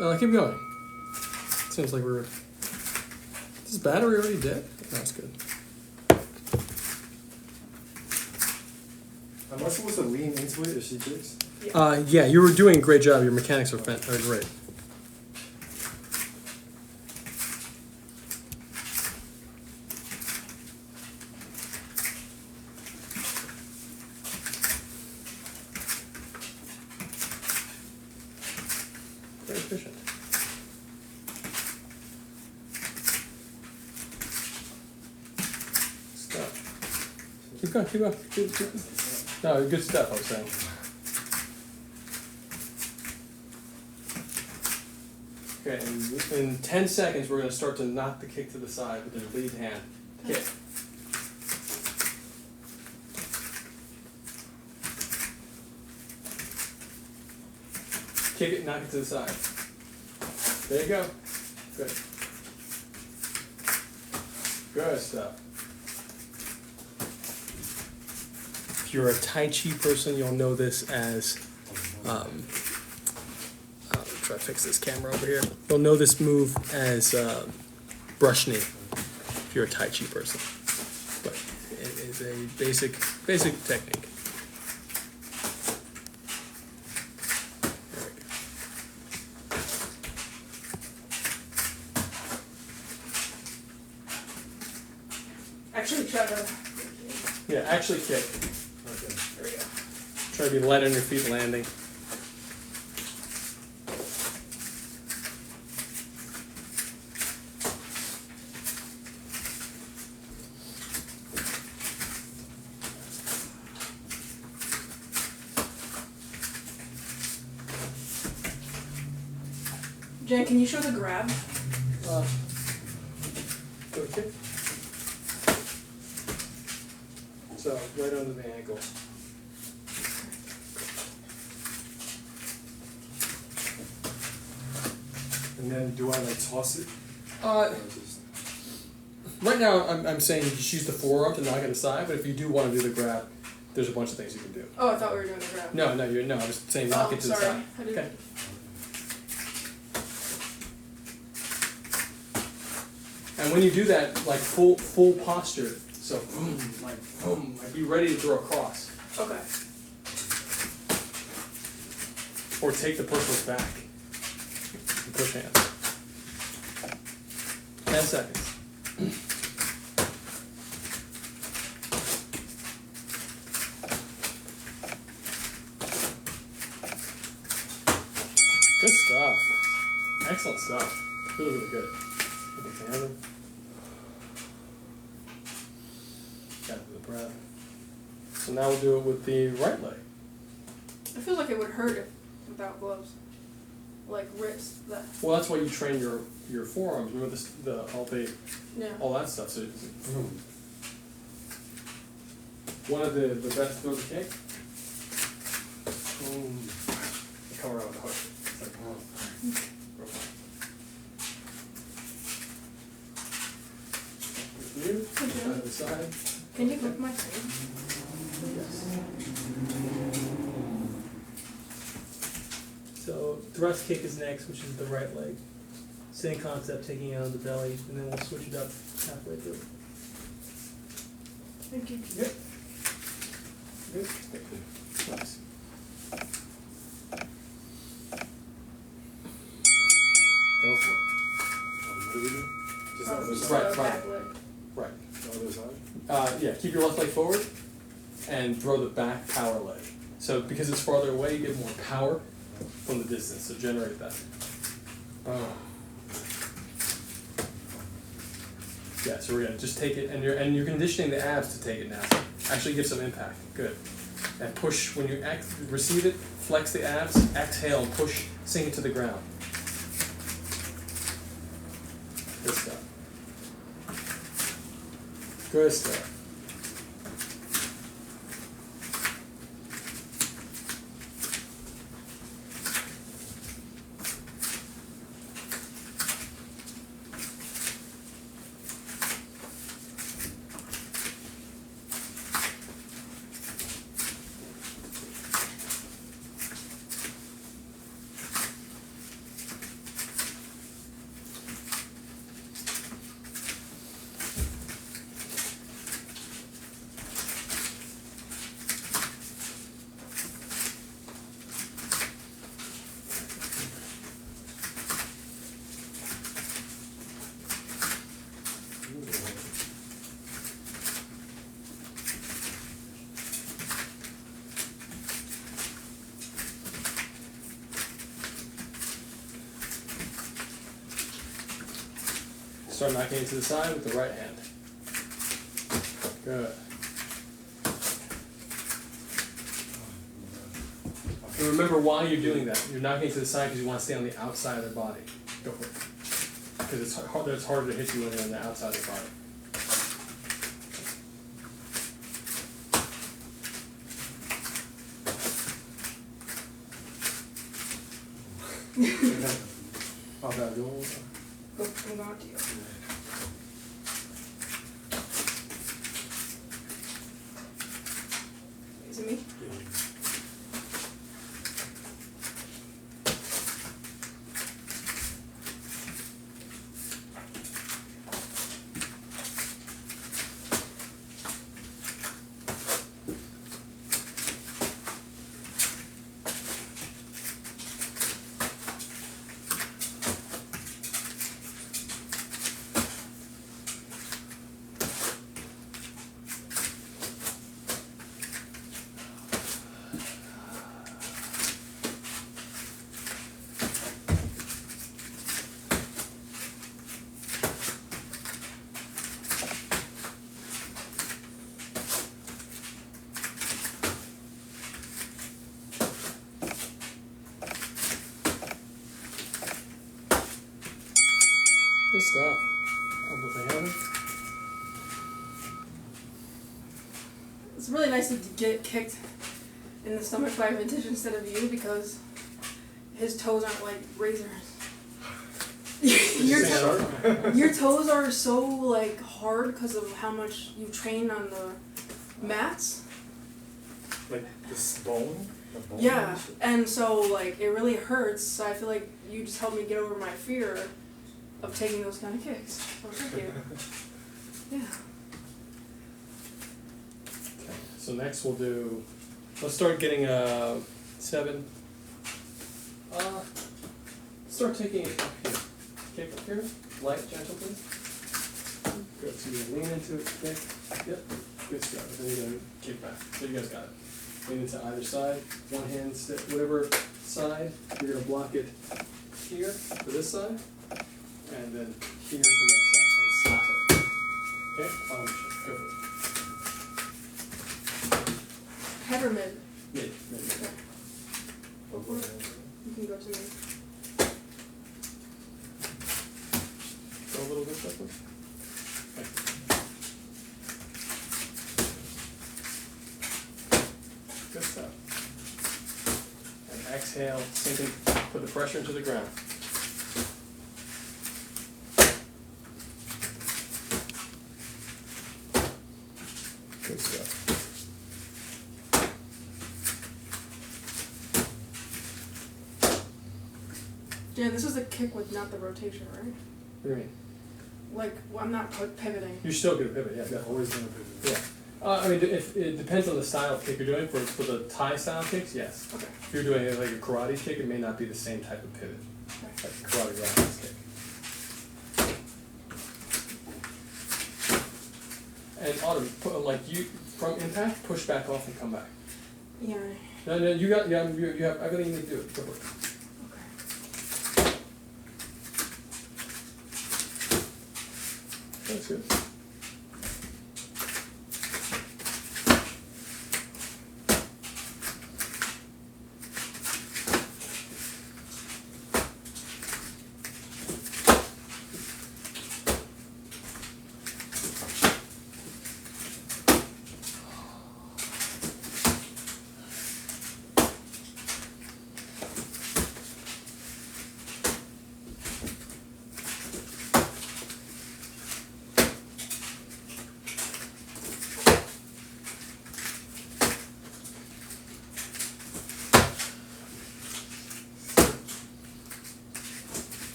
Yeah. Keep going. Seems like we're. Is this battery already dead? That's good. Am I supposed to lean into it if she kicks? Yeah, you were doing a great job. Your mechanics are great. Very efficient. Stuff. Keep going, keep going. Keep. No, good stuff, I was saying. Okay, in 10 seconds, we're going to start to knock the kick to the side with your lead hand. Kick. Kick it, knock it to the side. There you go. Good. Good stuff. If you're a Tai Chi person, you'll know this as, I'll try to fix this camera over here. You'll know this move as brush knee, if you're a Tai Chi person. But it is a basic technique. There we go. Actually, try to. Yeah, actually kick. Okay. There we go. Try to be light on your feet landing. Jen, can you show the grab? Go kick. So, right under the ankle. And then do I like toss it? Uh, Or just right now I'm saying you just use the forearm to knock it aside, but if you do want to do the grab, there's a bunch of things you can do. Oh, I thought we were doing the grab. No, I was saying knock it to the sorry. side. I didn't. Okay. And when you do that, like full posture, so boom, like be ready to throw across. Okay. Or take the person's back. And push hands. 10 seconds. Good stuff. Excellent stuff. Really, really good. Okay, hand. Got the breath. So now we'll do it with the right leg. It feels like it would hurt without gloves. Like wrist, that. Well, that's why you train your forearms. Remember Yeah. all that stuff. So it's boom. One of the best throws of kick. Boom. They come around with the hook. It's like boom. Real fun. You, side to the side. Can you hook my thing? So thrust kick is next, which is the right leg. Same concept, taking it on the belly, and then we'll switch it up halfway through. Thank you. Good. Good. Nice. Go for it. What do we do? Just on the Just side? Right, the right. back leg. Right. On the other side? Yeah, keep your left leg forward and throw the back power leg. So because it's farther away, you get more power from the distance, so generate that. Yeah, so we're gonna just take it, and you're conditioning the abs to take it now. Actually give some impact, good. And push, when you receive it, flex the abs, exhale, and push, sink it to the ground. Good stuff. Good stuff. Start knocking it to the side with the right hand. Good. And remember why you're doing that. You're knocking it to the side because you want to stay on the outside of their body. Go for it. Because it's harder to hit you when you're on the outside of their body. How bad do you Go on to you. Is it me? Good stuff. Elbows together. It's really nice to get kicked in the stomach by Vintage instead of you because his toes aren't like razors. Your toes are so like hard because of how much you train on the mats. Like this bone? The bone Yeah, and shit? and so like it really hurts. So I feel like you just helped me get over my fear of taking those kind of kicks. So thank you. Yeah. Okay. So next we'll do. Let's start getting 7. Start taking it up here. Kick up here. Light, gentle, please. Good. So you lean into it. Kick. Yep. Good stuff. Then you're gonna kick back. So you guys got it. Lean into either side. One hand, step, whatever side. You're gonna block it here for this side, and then here for that side, and slap it. Okay. Bottom shot. Go for it. Head or mid? Mid. Okay. Go for it. You can go to me. Go a little bit that way. Okay. Good stuff. And exhale, same thing, put the pressure into the ground. Good stuff. Yeah, this is a kick with not the rotation, right? What do you mean? Like, well, I'm not pivoting. You're still gonna pivot, yeah. Yeah, always gonna be. Yeah. I mean, if it depends on the style of kick you're doing. For the Thai style kicks, yes. Okay. If you're doing like a karate kick, it may not be the same type of pivot. Okay. Like a karate roundhouse kick. And Autumn, like you from impact, push back off and come back. Yeah. No, you got you have everything you need to do it. Go for it. Okay. That's good.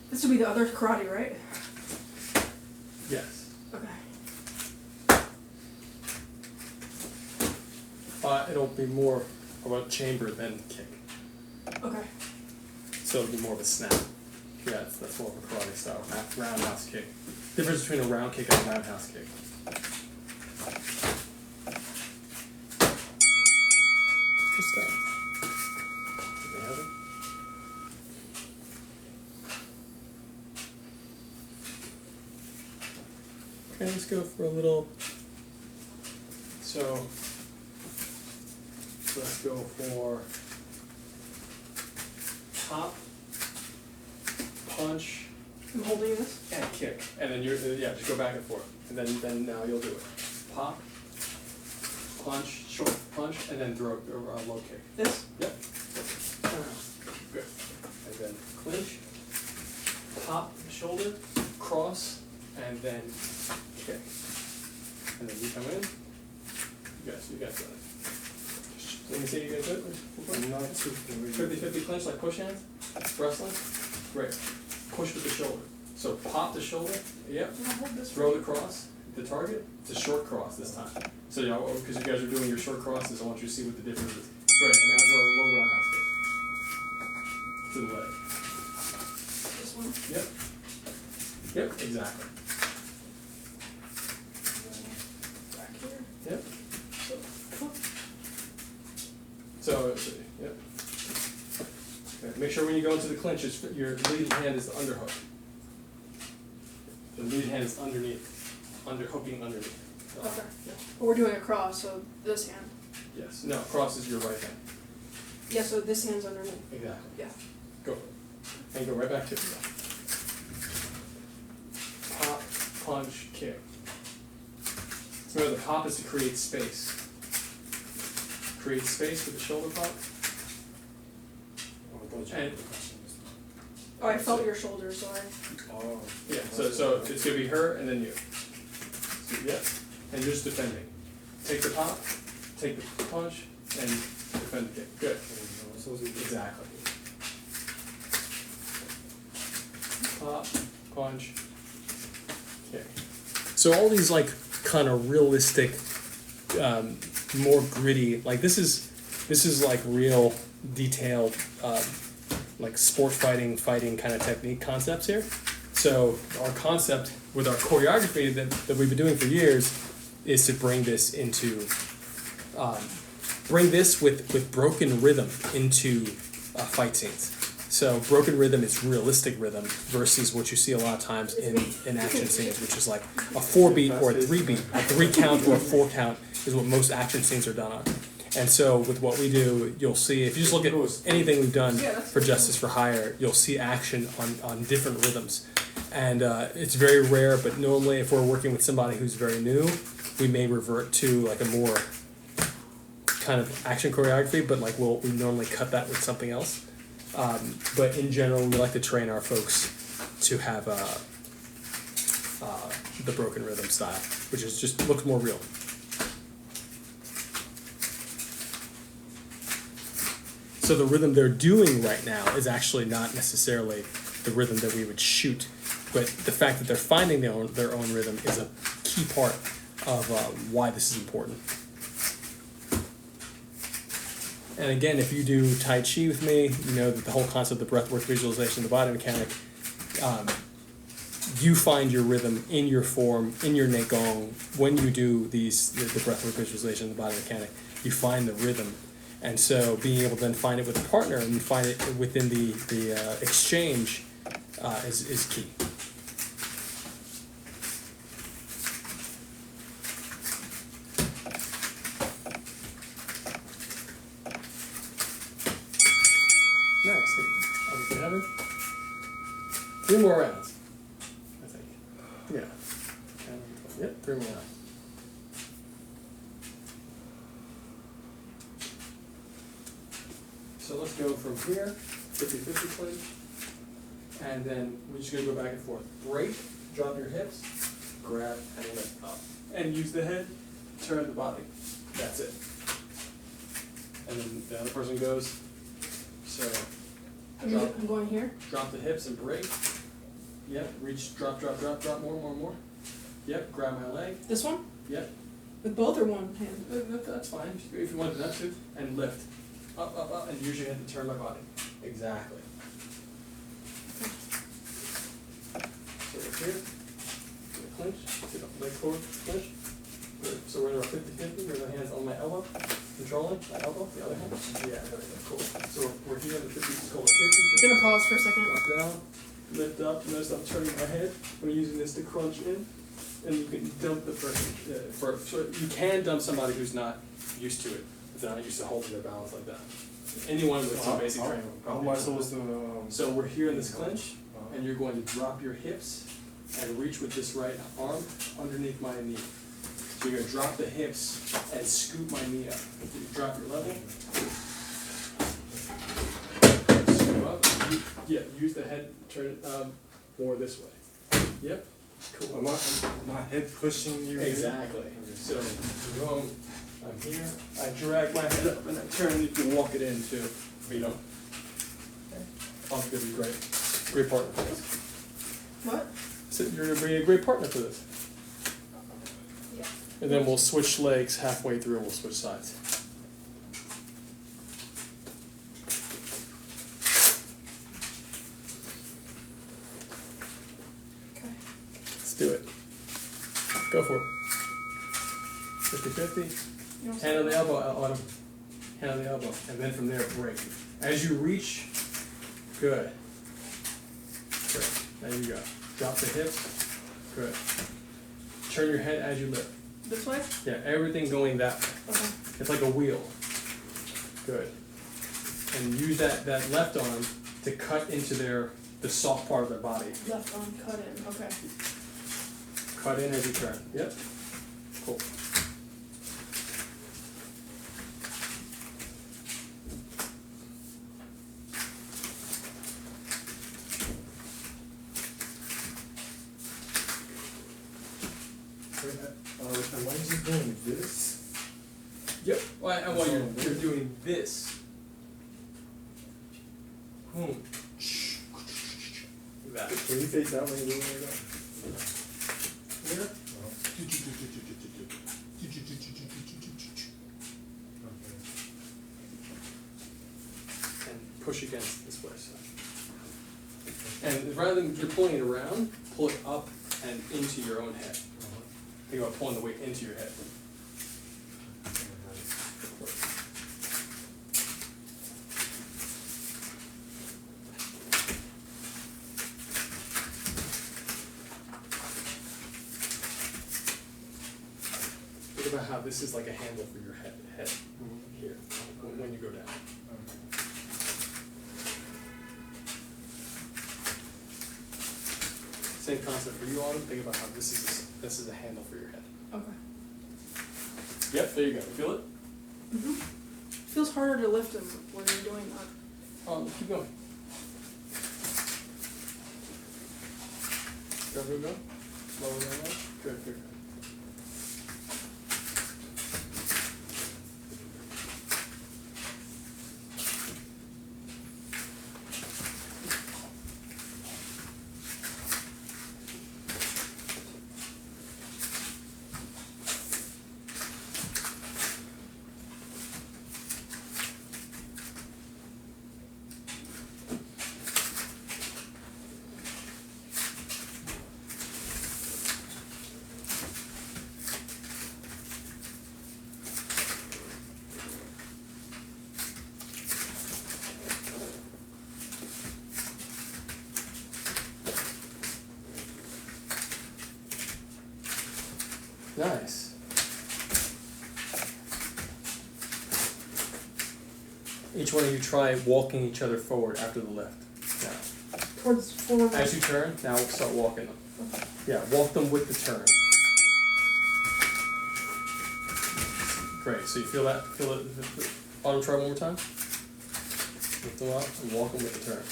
This would be the other karate, right? Yes. Okay. It'll be more of a chamber than kick. Okay. So it'll be more of a snap. Yeah, that's more of a karate style roundhouse kick. Difference between a round kick and a roundhouse kick. Good stuff. Do they have it? Okay, let's go for a little. So let's go for top, punch, I'm holding this. and kick, and then you're just go back and forth, and then now you'll do it. Pop, punch, short punch, and then throw a low kick. This? Yep. Good. And then clinch, pop, shoulder, cross, and then kick. And then you come in. You guys got it. Let me see you guys do it. I'm not too familiar. 50-50 clinch, like push hands, wrestling. Great. Push with the shoulder. So pop the shoulder. Yep. Can I hold this? Throw the cross. The target. It's a short cross this time. So because you guys are doing your short crosses, I want you to see what the difference is. Great. And now throw a low roundhouse kick to the leg. This one? Yep. Yep. Exactly. So, yep. Okay. Make sure when you go into the clinch, your lead hand is the underhook. The lead hand is underneath, hooking underneath. Okay. Yeah. But we're doing a cross, so this hand. Yes. No, cross is your right hand. Yeah, so this hand's underneath. Exactly. Yeah. Go for it. And go right back to it. Pop, punch, kick. Remember, the pop is to create space. Create space with the shoulder pop. Oh, I thought you And- were pressing this. Oh, I felt your shoulder, so I. Oh. Yeah, so it's gonna be her and then you. So, yeah, and you're just defending. Take the pop, take the punch, and defend the kick. Good. Exactly. Pop, punch, kick. So all these like kind of realistic, more gritty. Like this is like real detailed, like sport fighting kind of technique concepts here. So our concept with our choreography that we've been doing for years is to bring this into, bring this with broken rhythm into fight scenes. So broken rhythm is realistic rhythm versus what you see a lot of times in action scenes, which is like a 4-beat or a 3-beat, a 3 count or a 4 count is what most action scenes are done on. And so with what we do, you'll see, if you just look at anything we've done for Justice for Hire, you'll see action on different rhythms. And it's very rare, but normally if we're working with somebody who's very new, we may revert to like a more kind of action choreography, but like we normally cut that with something else. But in general, we like to train our folks to have the broken rhythm style, which is just looks more real. So the rhythm they're doing right now is actually not necessarily the rhythm that we would shoot, but the fact that they're finding their own rhythm is a key part of why this is important. And again, if you do Tai Chi with me, you know that the whole concept of breathwork, visualization, the body mechanic, you find your rhythm in your form, in your Neigong. When you do the breathwork, visualization, the body mechanic, you find the rhythm. And so being able to then find it with a partner and find it within the exchange is key. Nice. I'll be having 3 more rounds, I think. Yeah. Yep, 3 more rounds. So let's go from here, 50-50 clinch, and then we're just gonna go back and forth. Break, drop your hips, grab, and lift up. And use the head, turn the body. That's it. And then the other person goes, so I'm going here. drop the hips and break. Yep, reach, drop, more. Yep, grab my leg. This one? Yep, With both or one hand? that's fine, if you want that too. And lift. Up, and use your head to turn my body. Exactly. So we're here, clinch, get up, leg forward, clinch. Good. So we're in our 50-50, where the hand's on my elbow, controlling my elbow, the other hand. Yeah, there we go, cool. So we're here in the 50, it's going 50. I'm gonna pause for a second. Up, down, lift up, notice I'm turning my head. I'm using this to crunch in, and you can dump the person, so you can dump somebody who's not used to it. If they're not used to holding their balance like that. Anyone with some basic training. How am I supposed to? So we're here in this clinch, and you're going to drop your hips and reach with this right arm underneath my knee. So you're going to drop the hips and scoop my knee up. So you drop your level. Scoop up. Yeah, use the head, turn it more this way. Yep. Cool. My head pushing you. Exactly. So boom. I'm here, I drag my head up and I turn, you can walk it in too, but you don't. Tom's gonna be great. Great partner for this. What? So you're gonna be a great partner for this. Yeah. And then we'll switch legs halfway through and we'll switch sides. Okay. Let's do it. Go for it. 50-50. Hand on the elbow, Autumn. hand on the elbow, and then from there, break. As you reach, good. Great. There you go. Drop the hips. Good. Turn your head as you lift. This way? Yeah, everything going that way. Okay. It's like a wheel. Good. And use that left arm to cut into the soft part of their body. Left arm cut in. Okay. Cut in as you turn. Yep. Cool. And why are you doing this? Yep. Well, and while you're doing this, boom. That. Can you face out when you're doing like that? Here. And push against this way. So. And rather than you're pulling it around, pull it up and into your own head. Think about pulling the weight into your head. Think about how this is like a handle for your head here when you go down. Same concept for you, Autumn. Think about how this is a handle for your head. Okay. Yep, there you go. Feel it? Mhm. Feels harder to lift them when you're doing that. Keep going. Go. Lower than that. Good. Nice. Each one of you try walking each other forward after the lift. Now, Towards forward. as you turn, now start walking them. Okay. Yeah, walk them with the turn. Great. So you feel that? Feel it? Autumn, try one more time. Lift them up and walk them with the turn.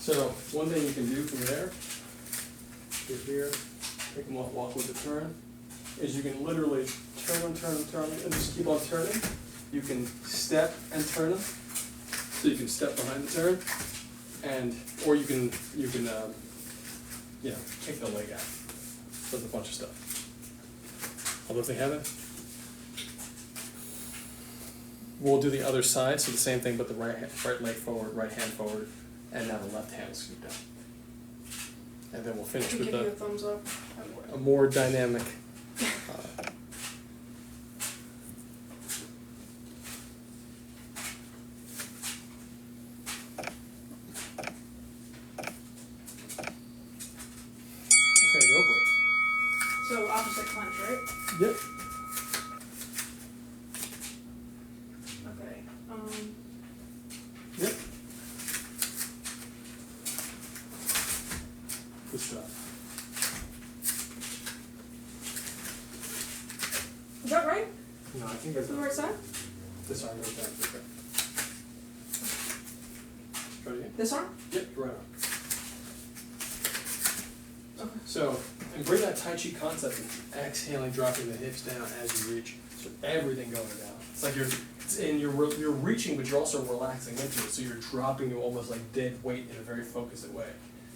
So one thing you can do from there, get here, pick them up, walk with the turn, is you can literally turn, and just keep on turning. You can step and turn them. So you can step behind the turn, or you can kick the leg out. Does a bunch of stuff. Although they have it. We'll do the other side, so the same thing, but the right leg forward, right hand forward, and now the left hand will scoot down. And then we'll finish with Give you a thumbs up. a more dynamic. Okay, go for it. So opposite clench, right? Yep. Okay. Yep. Good stuff. Is that right? No, I think that's On the right side? This arm goes down. Okay. Try it again. This arm? Yep, right on. Okay. So, and bring that Tai Chi concept of exhaling, dropping the hips down as you reach. So everything going down. It's like you're reaching, but you're also relaxing into it. So you're dropping to almost like dead weight in a very focused way.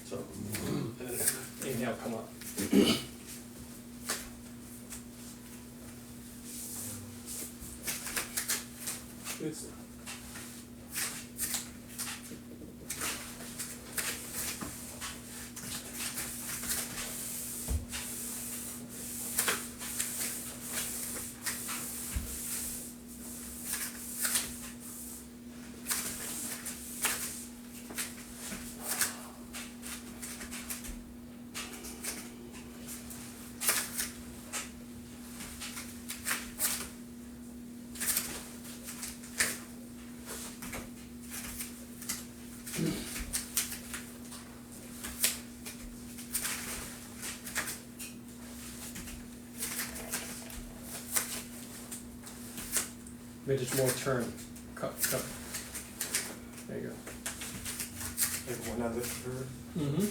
So, and then inhale, come up. Good stuff. Vintage more turn. Cut. There you go. Like when I lift her. Mm-hmm.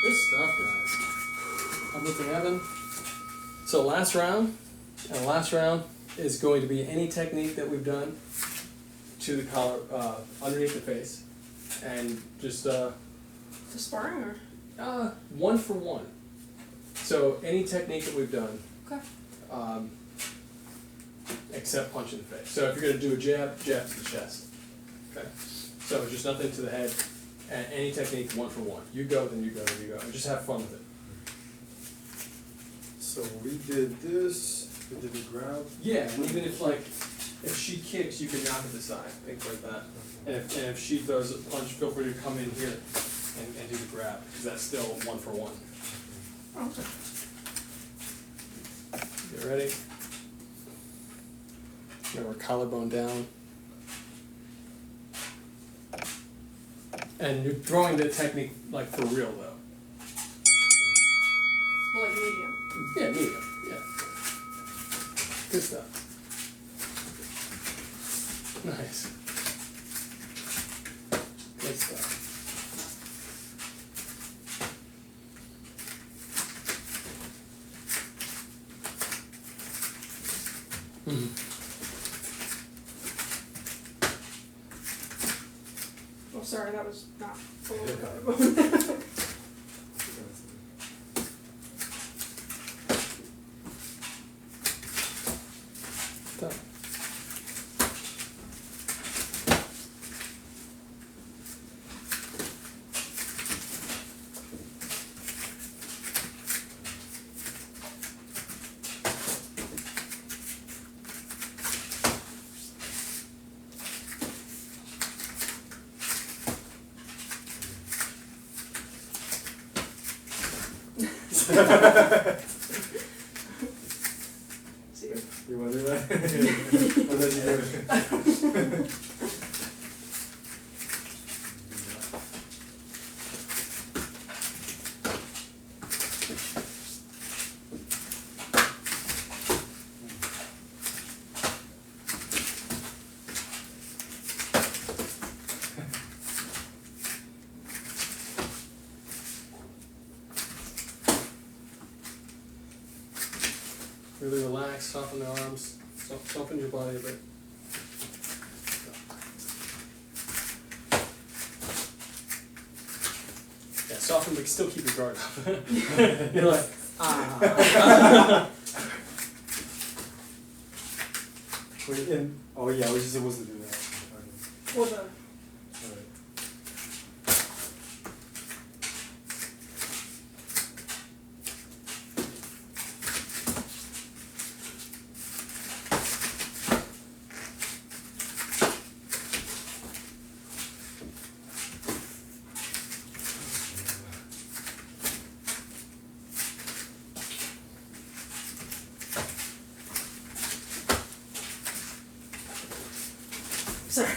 Good stuff, guys. Up with the heaven. So last round, and the last round is going to be any technique that we've done to the collar, underneath the face, and just To sparring or? one for one. So any technique that we've done, Okay. except punch in the face. So if you're gonna do a jab, jab to the chest. Okay. So just nothing to the head, and any technique one for one. You go, then you go, then you go, and just have fun with it. So we did this, we did the grab. Yeah, and even if she kicks, you can knock it aside, things like that. And if she throws a punch, feel free to come in here and do the grab, because that's still one for one. Okay. Get ready. Remember, collarbone down. And you're throwing the technique like for real though. Well, like medium. Yeah, medium. Yeah. Good stuff. Nice. Good stuff. Oh, sorry, that was not full of collarbone. Done. See you. You want to do that? I'll let you do it. Really relax, soften the arms, soften your body a bit. Yeah, soften, but still keep your guard up. You're like, ah. Wait, oh yeah, I was just supposed to do that. Okay. Well, the Alright. sorry.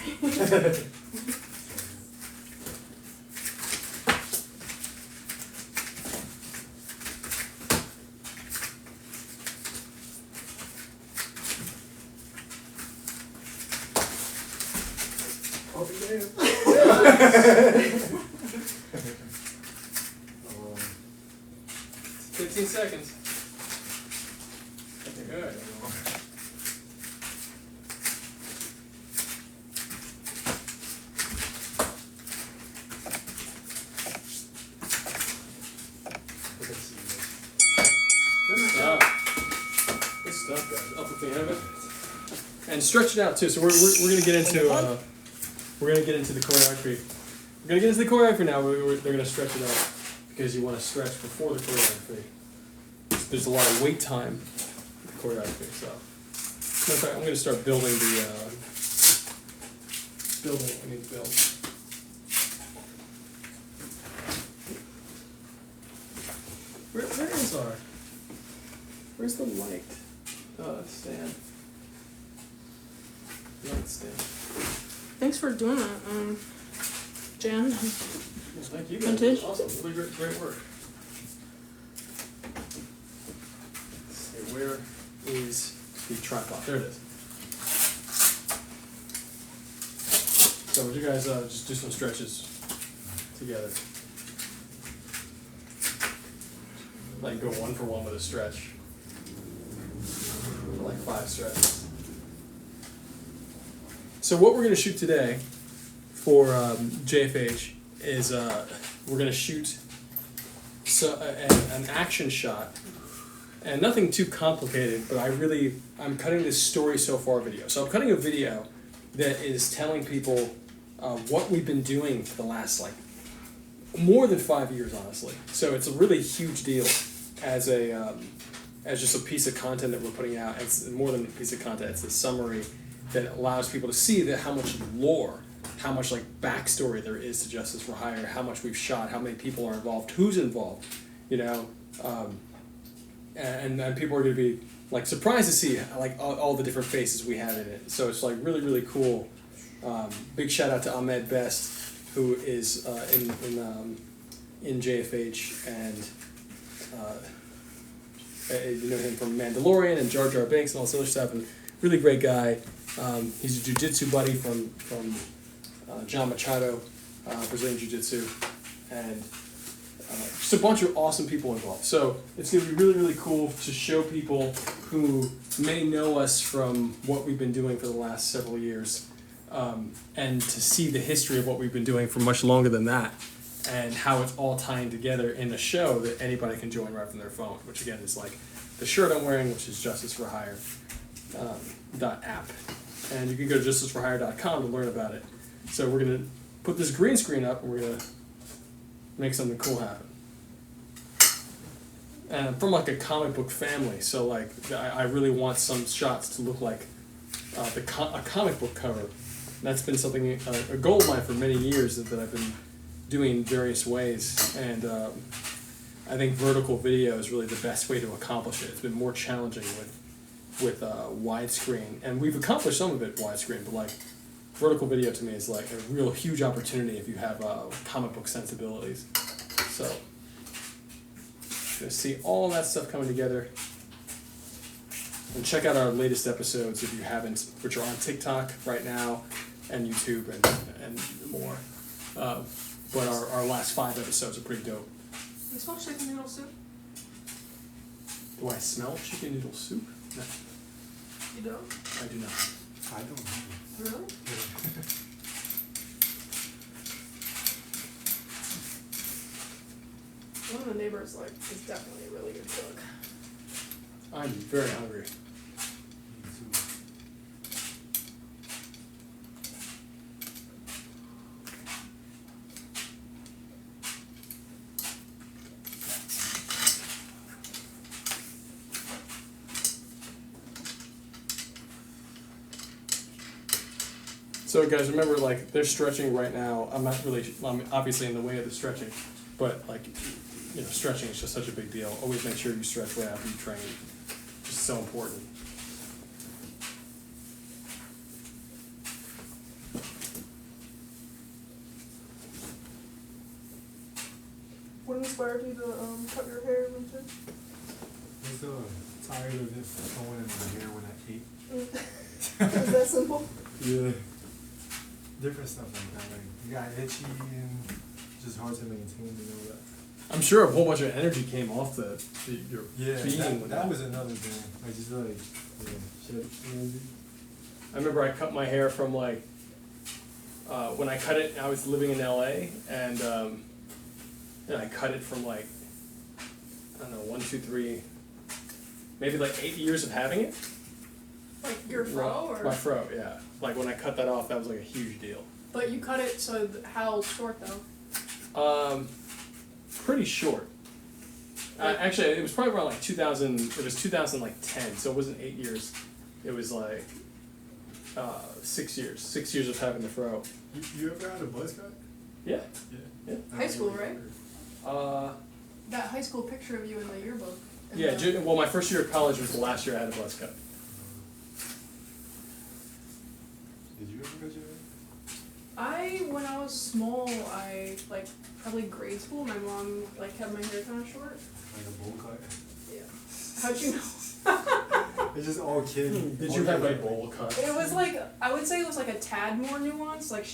$15 seconds. Good. Good stuff. Good stuff, guys. Up at the end of it. And stretch it out too. So we're gonna get into the choreography. We're gonna get into the choreography now. They're gonna stretch it out because you want to stretch before the choreography. There's a lot of wait time with the choreography. So matter of fact, I'm gonna start building the build. Where is our? Where's the light stand? Light stand. Thanks for doing that, Jan. Well, thank you guys. Vintage. Awesome. Really great work. Let's see, where is the tripod? There it is. So would you guys just do some stretches together? Like go 1 for 1 with a stretch. For like 5 stretches. So what we're going to shoot today for JFH is we're going to shoot an action shot, and nothing too complicated, but I'm cutting this story so far video. So I'm cutting a video that is telling people what we've been doing for the last more than 5 years, honestly. So it's a really huge deal as just a piece of content that we're putting out. It's more than a piece of content. It's a summary that allows people to see that how much lore, how much backstory there is to Justice for Hire, how much we've shot, how many people are involved, who's involved, and people are going to be surprised to see all the different faces we have in it. So it's really cool. Big shout out to Ahmed Best, who is in JFH, and you know him from Mandalorian and Jar Jar Binks and all this other stuff, and really great guy. He's a jiu-jitsu buddy from John Machado, Brazilian Jiu-Jitsu, and just a bunch of awesome people involved. So it's going to be really cool to show people who may know us from what we've been doing for the last several years, and to see the history of what we've been doing for much longer than that, and how it's all tying together in a show that anybody can join right from their phone, which again is the shirt I'm wearing, which is Justice for Hire .app. And you can go to justiceforhire.com to learn about it. So we're going to put this green screen up, and we're going to make something cool happen. And I'm from a comic book family, so I really want some shots to look like a comic book cover. And that's been something, a goal of mine for many years that I've been doing in various ways. And I think vertical video is really the best way to accomplish it. It's been more challenging with widescreen, and we've accomplished some of it widescreen, but vertical video to me is a real huge opportunity if you have comic book sensibilities. So you're gonna see all that stuff coming together, and check out our latest episodes if you haven't, which are on TikTok right now and YouTube and more. But our last 5 episodes are pretty dope. You smell chicken noodle soup? Do I smell chicken noodle soup? No. You don't? I do not. I don't know. Really? One of the neighbors is definitely a really good cook. I'm very hungry. So guys, remember, they're stretching right now. I'm obviously in the way of the stretching, but stretching is just such a big deal. Always make sure you stretch right after you train. It's so important. What inspired you to cut your hair, Vincent? I was tired of this going in my hair when I ate. Is that simple? Yeah. different stuff like that. Like you got itchy and just hard to maintain and all that. I'm sure a whole bunch of energy came off your Yeah, being. that was another thing. I just like shit. I remember I cut my hair from like when I cut it. I was living in LA, and I cut it from like I don't know 1, 2, 3, maybe like 8 years of having it. Like your fro, or? My fro, yeah. Like when I cut that off, that was like a huge deal. But you cut it so how short though? Pretty short. Actually, it was probably around like 2000. It was 2010, so it wasn't 8 years. It was like 6 years. 6 years of having the fro. You ever had a buzz cut? Yeah. Yeah. High school, right? Uh, That high school picture of you in the yearbook. yeah. Well, my first year of college was the last year I had a buzz cut. Did you ever cut your hair? When I was small, like probably grade school, my mom like kept my hair kind of short. Like a bowl cut? Yeah. How'd you know? It's just all kid. Did you have a bowl cut? It was like, I would say it was like a tad more nuanced. Like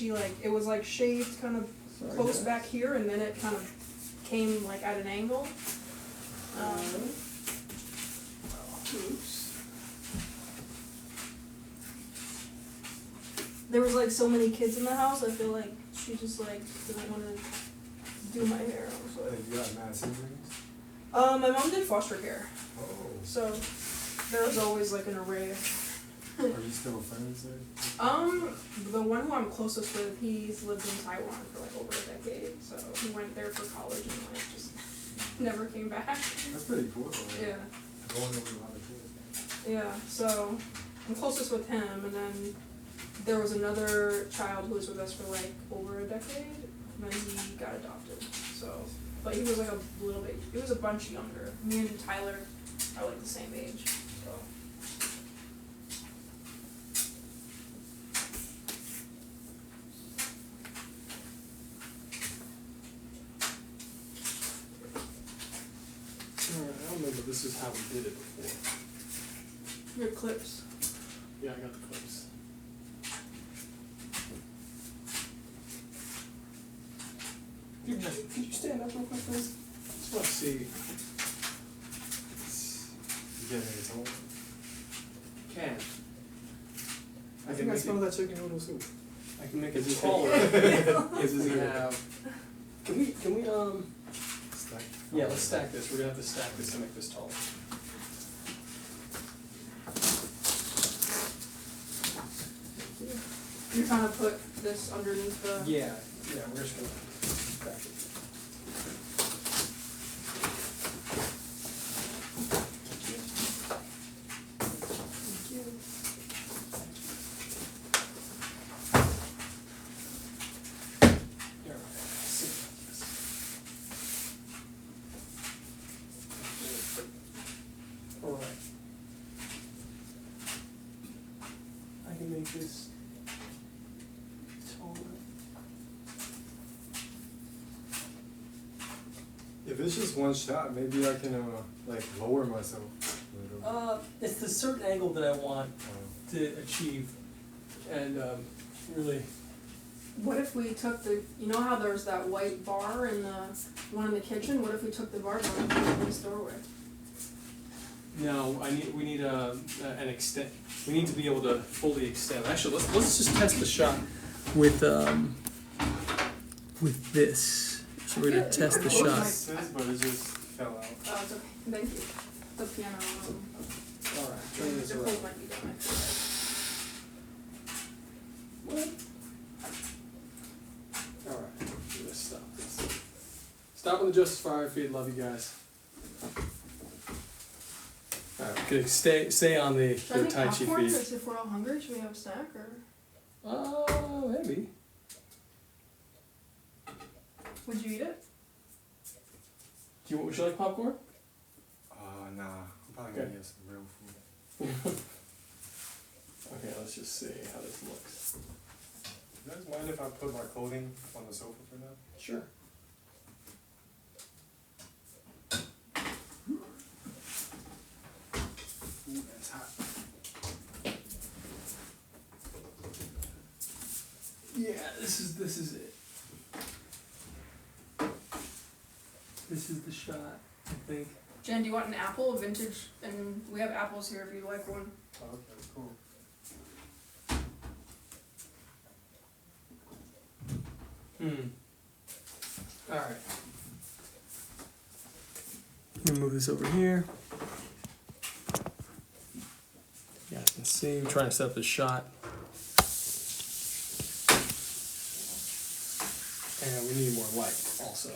it was like shaved kind of close back here, and then it kind of came like at an angle. Oops. There was like so many kids in the house, I feel like she just like didn't want to do my hair. So. Like you got mad siblings? My mom did foster care, Oh. so there was always like an array. Are you still friends there? The one who I'm closest with, he's lived in Taiwan for like over a decade, so he went there for college and like just never came back. That's pretty cool. Like, Yeah. going over a lot of kids. Yeah, so I'm closest with him, and then there was another child who was with us for like over a decade, and then he got adopted. So, but he was like a little bit, he was a bunch younger. Me and Tyler are like the same age, so. Alright, I don't remember this is how we did it before. Your clips. Yeah, I got the clips. Could you stand up real quick, please? Just want to see. You getting it all? Can. I think I smell that chicken noodle soup. I can make it taller. If we have. Can we Stack. Yeah, let's stack this. We're gonna have to stack this to make this taller. You're trying to put this underneath the. Yeah, we're just gonna stack it. Thank you. Here, sit like this. All right. I can make this taller. If it's just one shot, maybe I can like lower myself a little. It's the certain angle that I want to achieve, and really. What if we took you know how there's that white bar in the one in the kitchen? What if we took the bar down and put it in this doorway? No, we need an extent. We need to be able to fully extend. Actually, let's just test the shot with this. So we're gonna test the shot. But it just fell out. Oh, it's okay. Thank you. The piano. All right, turn this The around. cold might be done. What? All right, let's stop this. Stop on the Justice Fire feed. Love you guys. All right, okay, stay on the Should I make Tai Chi popcorn? feed. Because if we're all hungry, should we have a snack or? Maybe. Would you eat it? Would you like popcorn? Nah. I'm probably gonna get some real food. Okay, let's just see how this looks. You guys mind if I put my clothing on the sofa for now? Sure. Ooh, that's hot. Yeah, Yeah, this is it. This is the shot, I think. Jen, do you want an apple, a vintage? And we have apples here if you'd like one. Oh, okay, cool. Alright. Let me move this over here. You guys can see, we're trying to set up this shot. And we need more light also.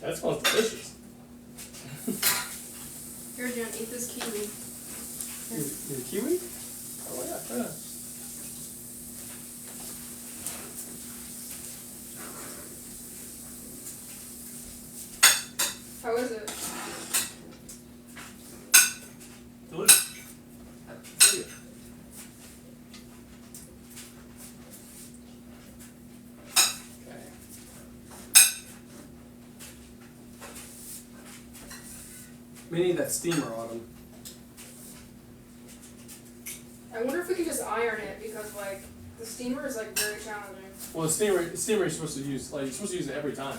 That smells delicious. Here, Jen, eat this kiwi. Is it kiwi? Oh yeah, try that. How is it? Delicious. Very good. Okay. We need that steamer on them. I wonder if we could just iron it because like the steamer is like very challenging. Well, the steamer you're supposed to use, like you're supposed to use it every time.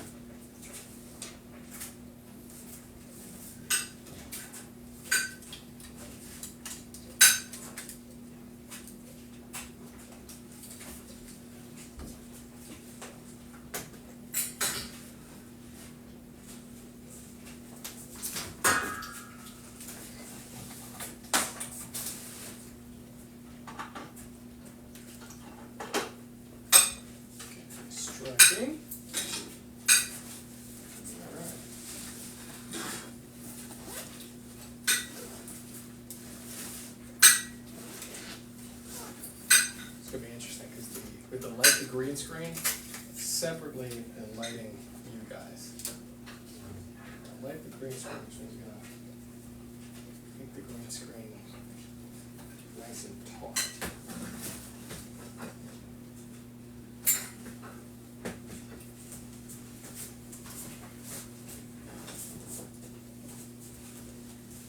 Striking. Alright. It's gonna be interesting because with the light, the green screen, separately and lighting you guys. Light the green screen, which means gonna make the green screen nice and taut.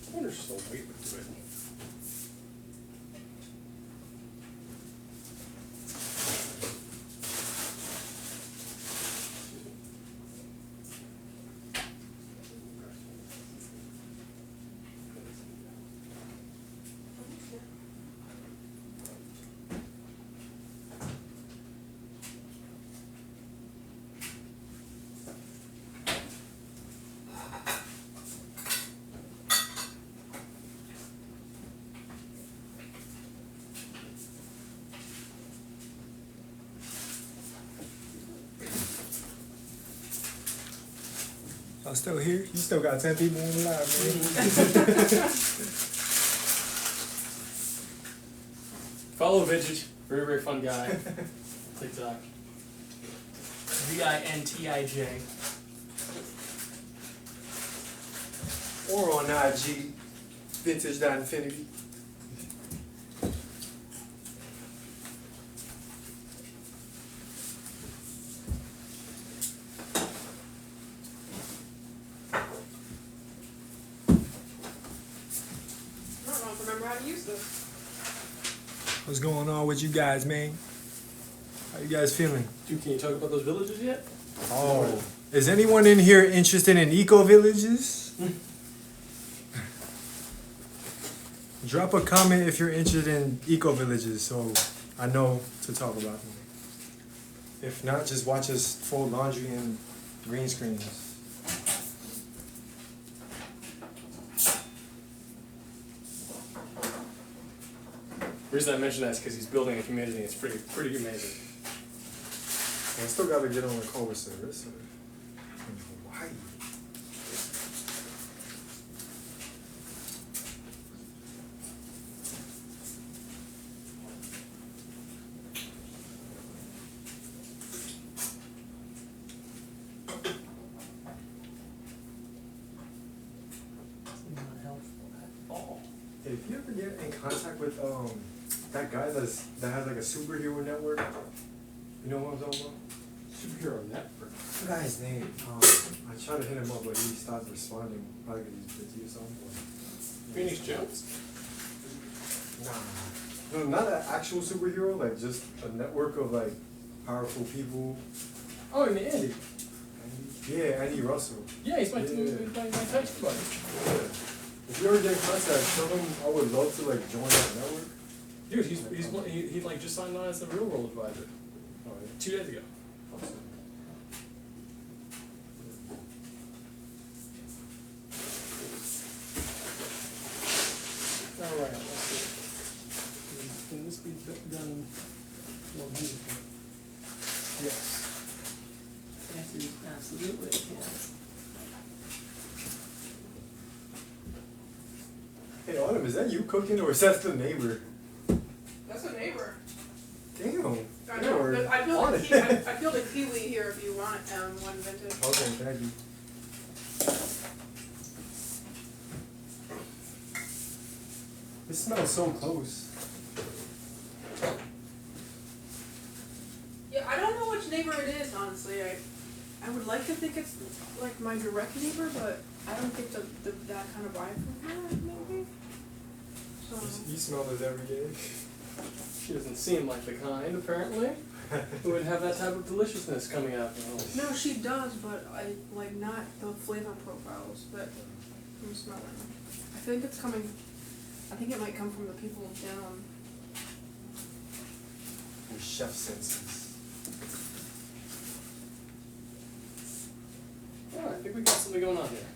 I wonder if just the weight would do it. I'm still here. You still got 10 people on the live, man. Follow Vintage, very, very fun guy. TikTok. VINTIJ. Or on IG, vintage.infinity. I don't know if I remember how to use this. What's going on with you guys, man? How you guys feeling? Dude, can you talk about those villages yet? Oh, is anyone in here interested in eco villages? Drop a comment if you're interested in eco villages, so I know to talk about them. If not, just watch us fold laundry and green screens. The reason I mention that is because he's building a community. It's pretty amazing. I still gotta get on the call with service. Why? Not helpful at all. Hey, if you ever get in contact with that guy that has like a superhero network, you know what I'm talking about? Superhero network. The guy's name. I tried to hit him up, but he stopped responding. Probably because he's busy or something. Phoenix Jones. Nah. No, not an actual superhero. Like just a network of like powerful people. Oh, and Andy. Yeah, Andy Russell. Yeah, he's my Yeah. my touch buddy. Yeah. If you ever get in contact, tell him I would love to like join that network. Dude, he like just signed on as the real world advisor Oh, yeah. 2 days ago. Awesome. All right, let's see. Can this be done more beautifully? Yes. Yes, absolutely it can. Hey Autumn, is that you cooking or is that the neighbor? That's a neighbor. Damn. I know, You're but I feel on the it. I feel the kiwi here if you want one vintage. Okay, thank you. It smells so close. Yeah, I don't know which neighbor it is, honestly. I would like to think it's like my direct neighbor, but I don't get that kind of vibe from her, maybe. So You smell it every day. She doesn't seem like the kind, apparently, who would have that type of deliciousness coming out. no, she does, but I like not the flavor profiles that I'm smelling. I think it's coming. I think it might come from the people down. Your chef senses. All right, I think we got something going on here.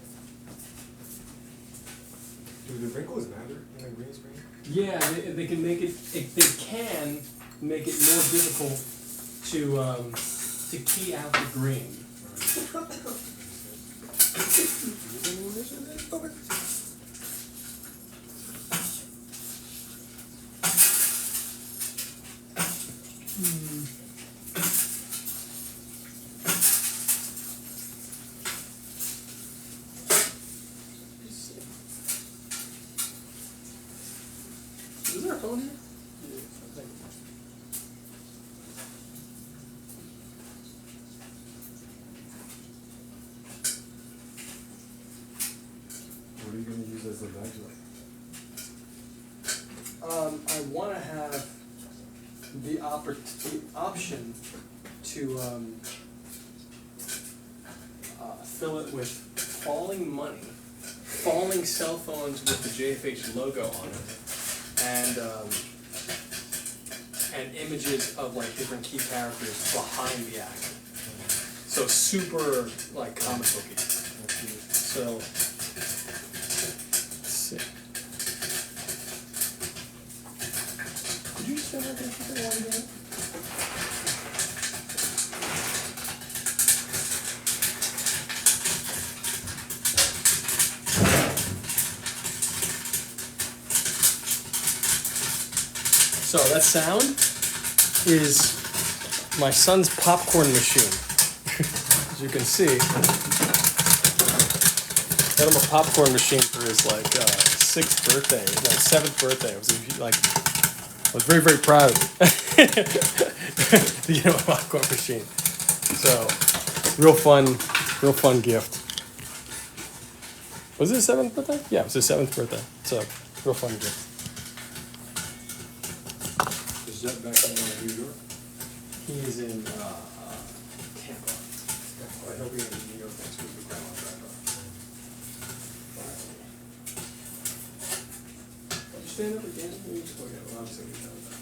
Do the wrinkles matter in the green screen? Yeah, they can make they can make it more difficult to key out the green. Is there a phone here? What are you going to use as a backdrop? I want to have the option to fill it with falling money, falling cell phones with the JFH logo on it, and images of like different key characters behind the act. So super like comic booky. So let's see. Could you just show me that one again? So that sound is my son's popcorn machine. As you can see, got him a popcorn machine for his like 6th birthday, no 7th birthday. I was very, very proud to get him a popcorn machine. So real fun gift. Was it his 7th birthday? Yeah, it was his 7th birthday. So real fun gift. Is that back in New York? He's in Tampa. I hope you're in New York next week with Grandma and Grandpa. Did you stand up again? You just look at it. Obviously, we know that.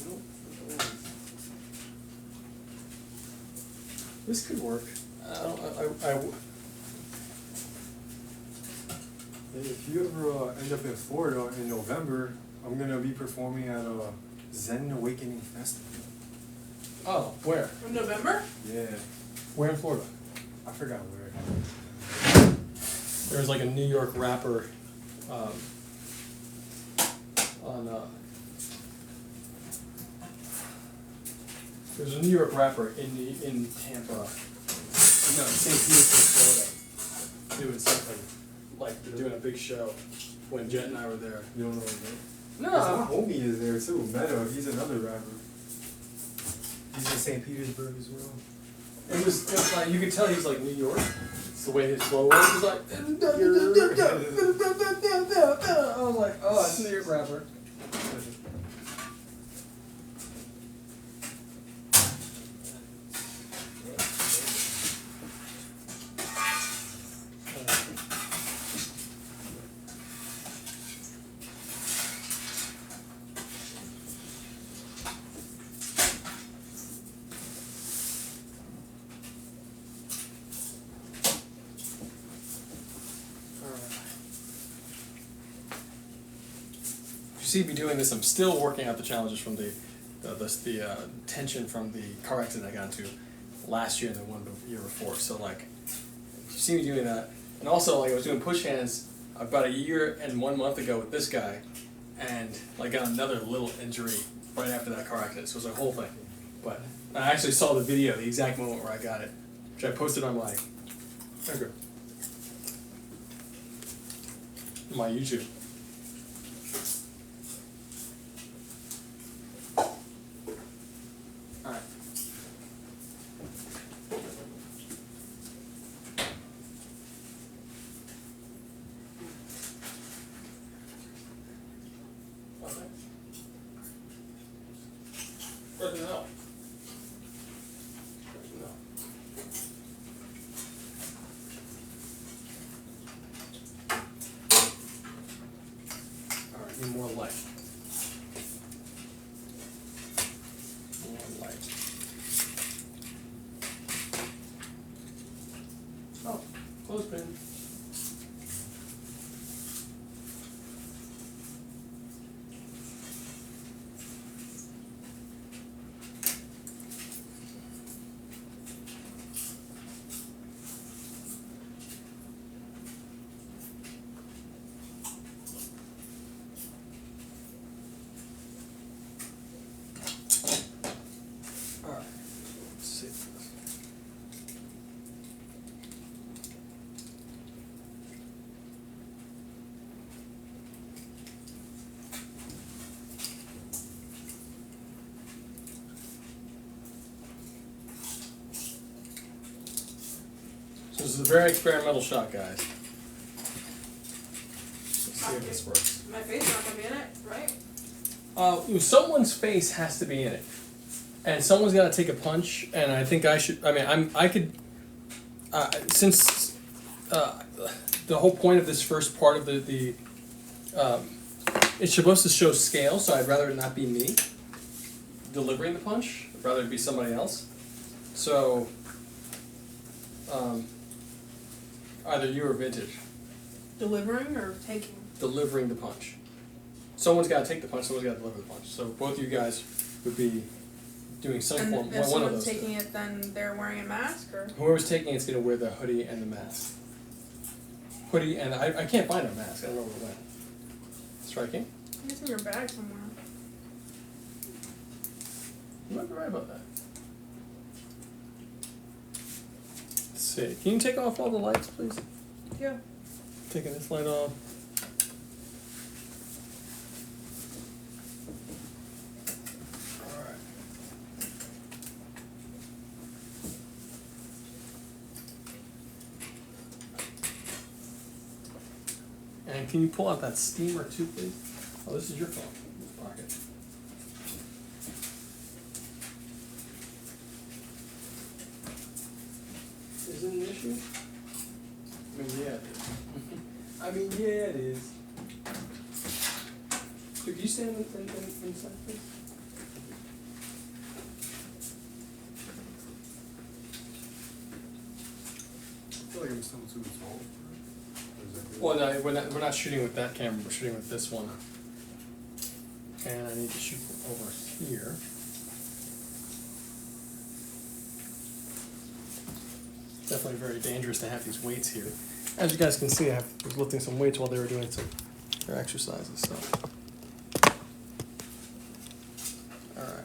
Nope. not the one. This could work. Hey, if you ever end up in Florida in November, I'm gonna be performing at a Zen Awakening Festival. Oh, where? In November? Yeah, Where in Florida? I forgot where. There was like a New York rapper on. There's a New York rapper in Tampa. No, St. Petersburg, Florida, doing something like they're doing a big show. When Jet and I were there. You don't know his name? No. My homie is there too. Meta, he's another rapper. He's in St. Petersburg as well. It was like you could tell he was like New York. It's the way his flow was. He was like. I was like, oh, it's a New York rapper. You see me doing this, I'm still working out the challenges from the tension from the car accident I got into last year and the one the year before. So like, you see me doing that, and also like I was doing push hands about a year and 1 month ago with this guy, and like got another little injury right after that car accident. So it was a whole thing. But I actually saw the video, the exact moment where I got it, which I posted on my YouTube. Alright. Where's the hell? Alright, need more light. More light. Oh, clothespin. Alright, let's see this. So this is a very experimental shot, guys. Let's see if this works. My face not gonna be in it, right? Someone's face has to be in it, and someone's got to take a punch. And I think I should. I mean, I could. Since the whole point of this first part of it's supposed to show scale, so I'd rather it not be me delivering the punch. I'd rather it be somebody else. So, either you or Vintage Delivering or taking? delivering the punch. Someone's got to take the punch. Someone's got to deliver the punch. So both of you guys would be doing some And form. if One of someone's those. taking it, then they're wearing a mask, or? Whoever's taking it's going to wear the hoodie and the mask. Hoodie and I can't find a mask. I don't know where it went. Striking? It's in your bag somewhere. You might be right about that. Let's see. Can you take off all the lights, please? Yeah. Taking this light off. Alright. And can you pull out that steamer too, please? Oh, this is your phone. In the pocket. Is it an issue? I mean, yeah, it is. I mean, yeah, it is. Could you stand inside, please? I feel like I'm still too tall for it. Or is that Well, no, we're not shooting with that camera. We're shooting with this one. And I need to shoot from over here. Definitely very dangerous to have these weights here. As you guys can see, I was lifting some weights while they were doing their exercises. So, all right.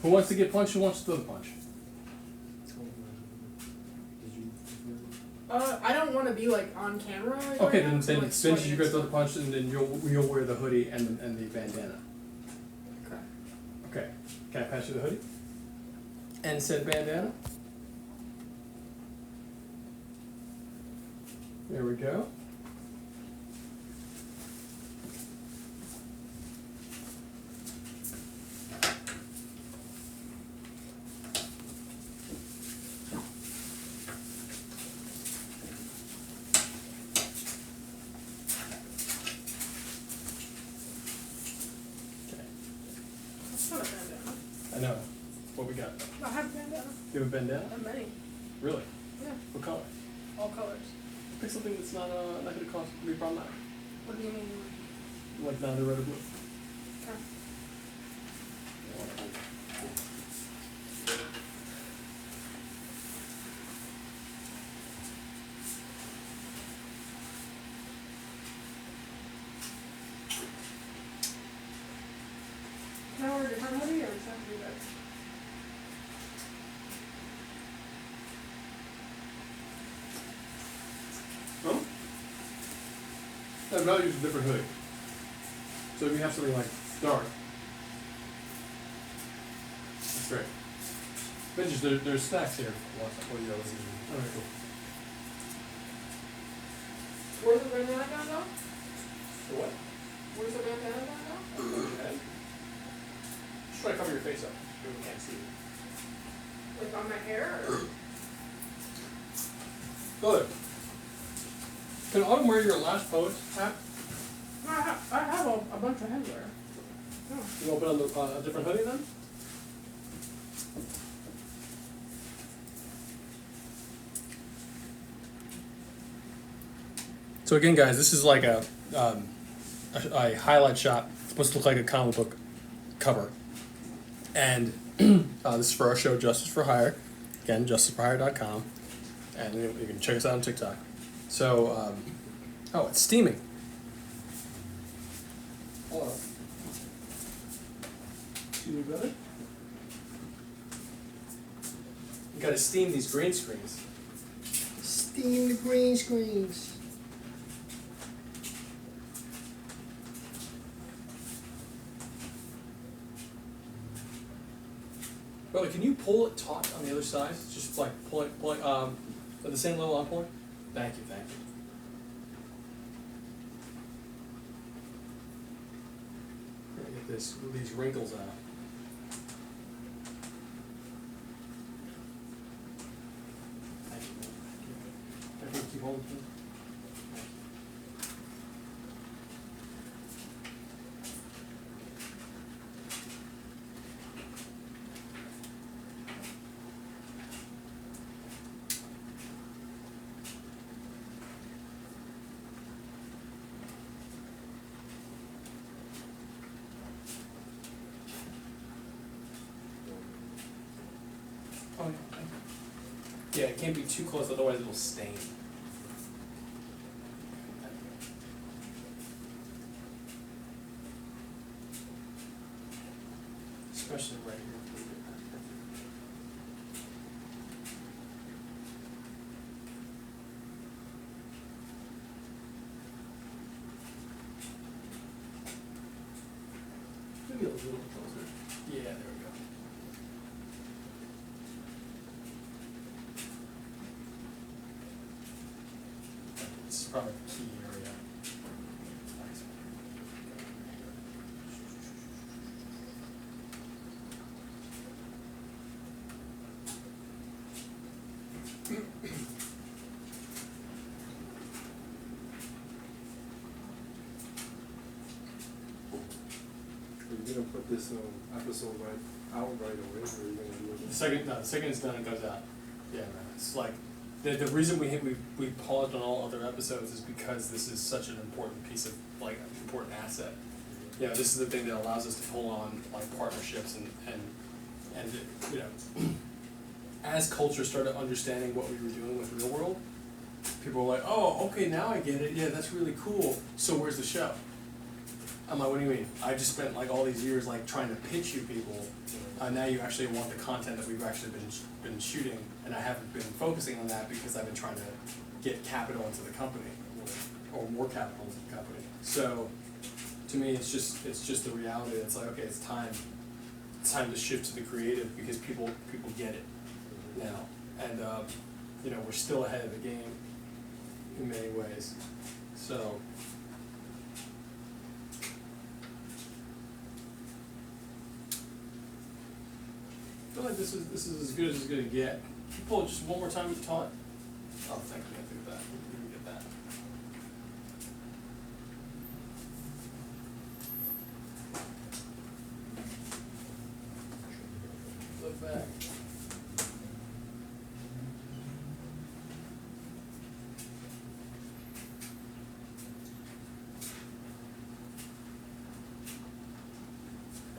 Who wants to get punched? Who wants to throw the punch? I don't want to be like on camera. Okay, right now, then like, finish you sweating go and throw the stuff. punch, and then you'll wear the hoodie and the bandana. Okay. Okay. Can I pass you the hoodie? And said bandana. There we go. Okay. That's not a bandana. I know. What we got? I have a bandana. You have a bandana? I have many. Really? Yeah. What color? All colors. Pick something that's not going to cost be problematic. What do you mean? Like neither red or blue. Okay. Can I wear a different hoodie or does that have to be that? Huh? I'd rather use a different hoodie. So if you have something like dark, that's great. Vintage, there's snacks here. What you always eat. Alright, cool. Where's the bandana gonna go? For what? Where's the bandana gonna go? Okay. Just try to cover your face up. People can't see you. Like on my hair or? Go there. Can Autumn wear your last pose hat? No, I have a bunch of headwear. Oh. You want to put on a different hoodie then? So again, guys, this is like a highlight shot. It's supposed to look like a comic book cover. And this is for our show, Justice for Hire. Again, justiceforhire.com. And you can check us out on TikTok. So, oh, it's steaming. Hello. See me better? You gotta steam these green screens. Steam the green screens. Brother, can you pull it taut on the other side? Just like pulling, at the same level I'm pulling? Thank you, thank you. I'm gonna get these wrinkles out. Thank you. Thank you. Keep holding, please. Oh, yeah, thank you. Yeah, it can't be too close, otherwise it'll stain. Especially right here. Maybe a little closer. Yeah, there we go. This is probably the key area. gonna put this episode out right away, or are you gonna do it? The second it's done, it goes out. Yeah, man. It's like the reason we paused on all other episodes is because this is such an important piece of like an important asset. You know, this is the thing that allows us to pull on like partnerships and you know, as culture started understanding what we were doing with Real World, people were like, oh, okay, now I get it. Yeah, that's really cool. So where's the show? I'm like, what do you mean? I just spent like all these years like trying to pitch you people. Now you actually want the content that we've actually been shooting, and I haven't been focusing on that because I've been trying to get capital into the company, or more capital into the company. So to me, it's just the reality. It's like, okay, it's time to shift to the creative because people get it now, and you know, we're still ahead of the game in many ways. So. I feel like this is as good as it's gonna get. Can you pull it just one more time with Todd? Oh, thank you. I think that. We can get that. Look back.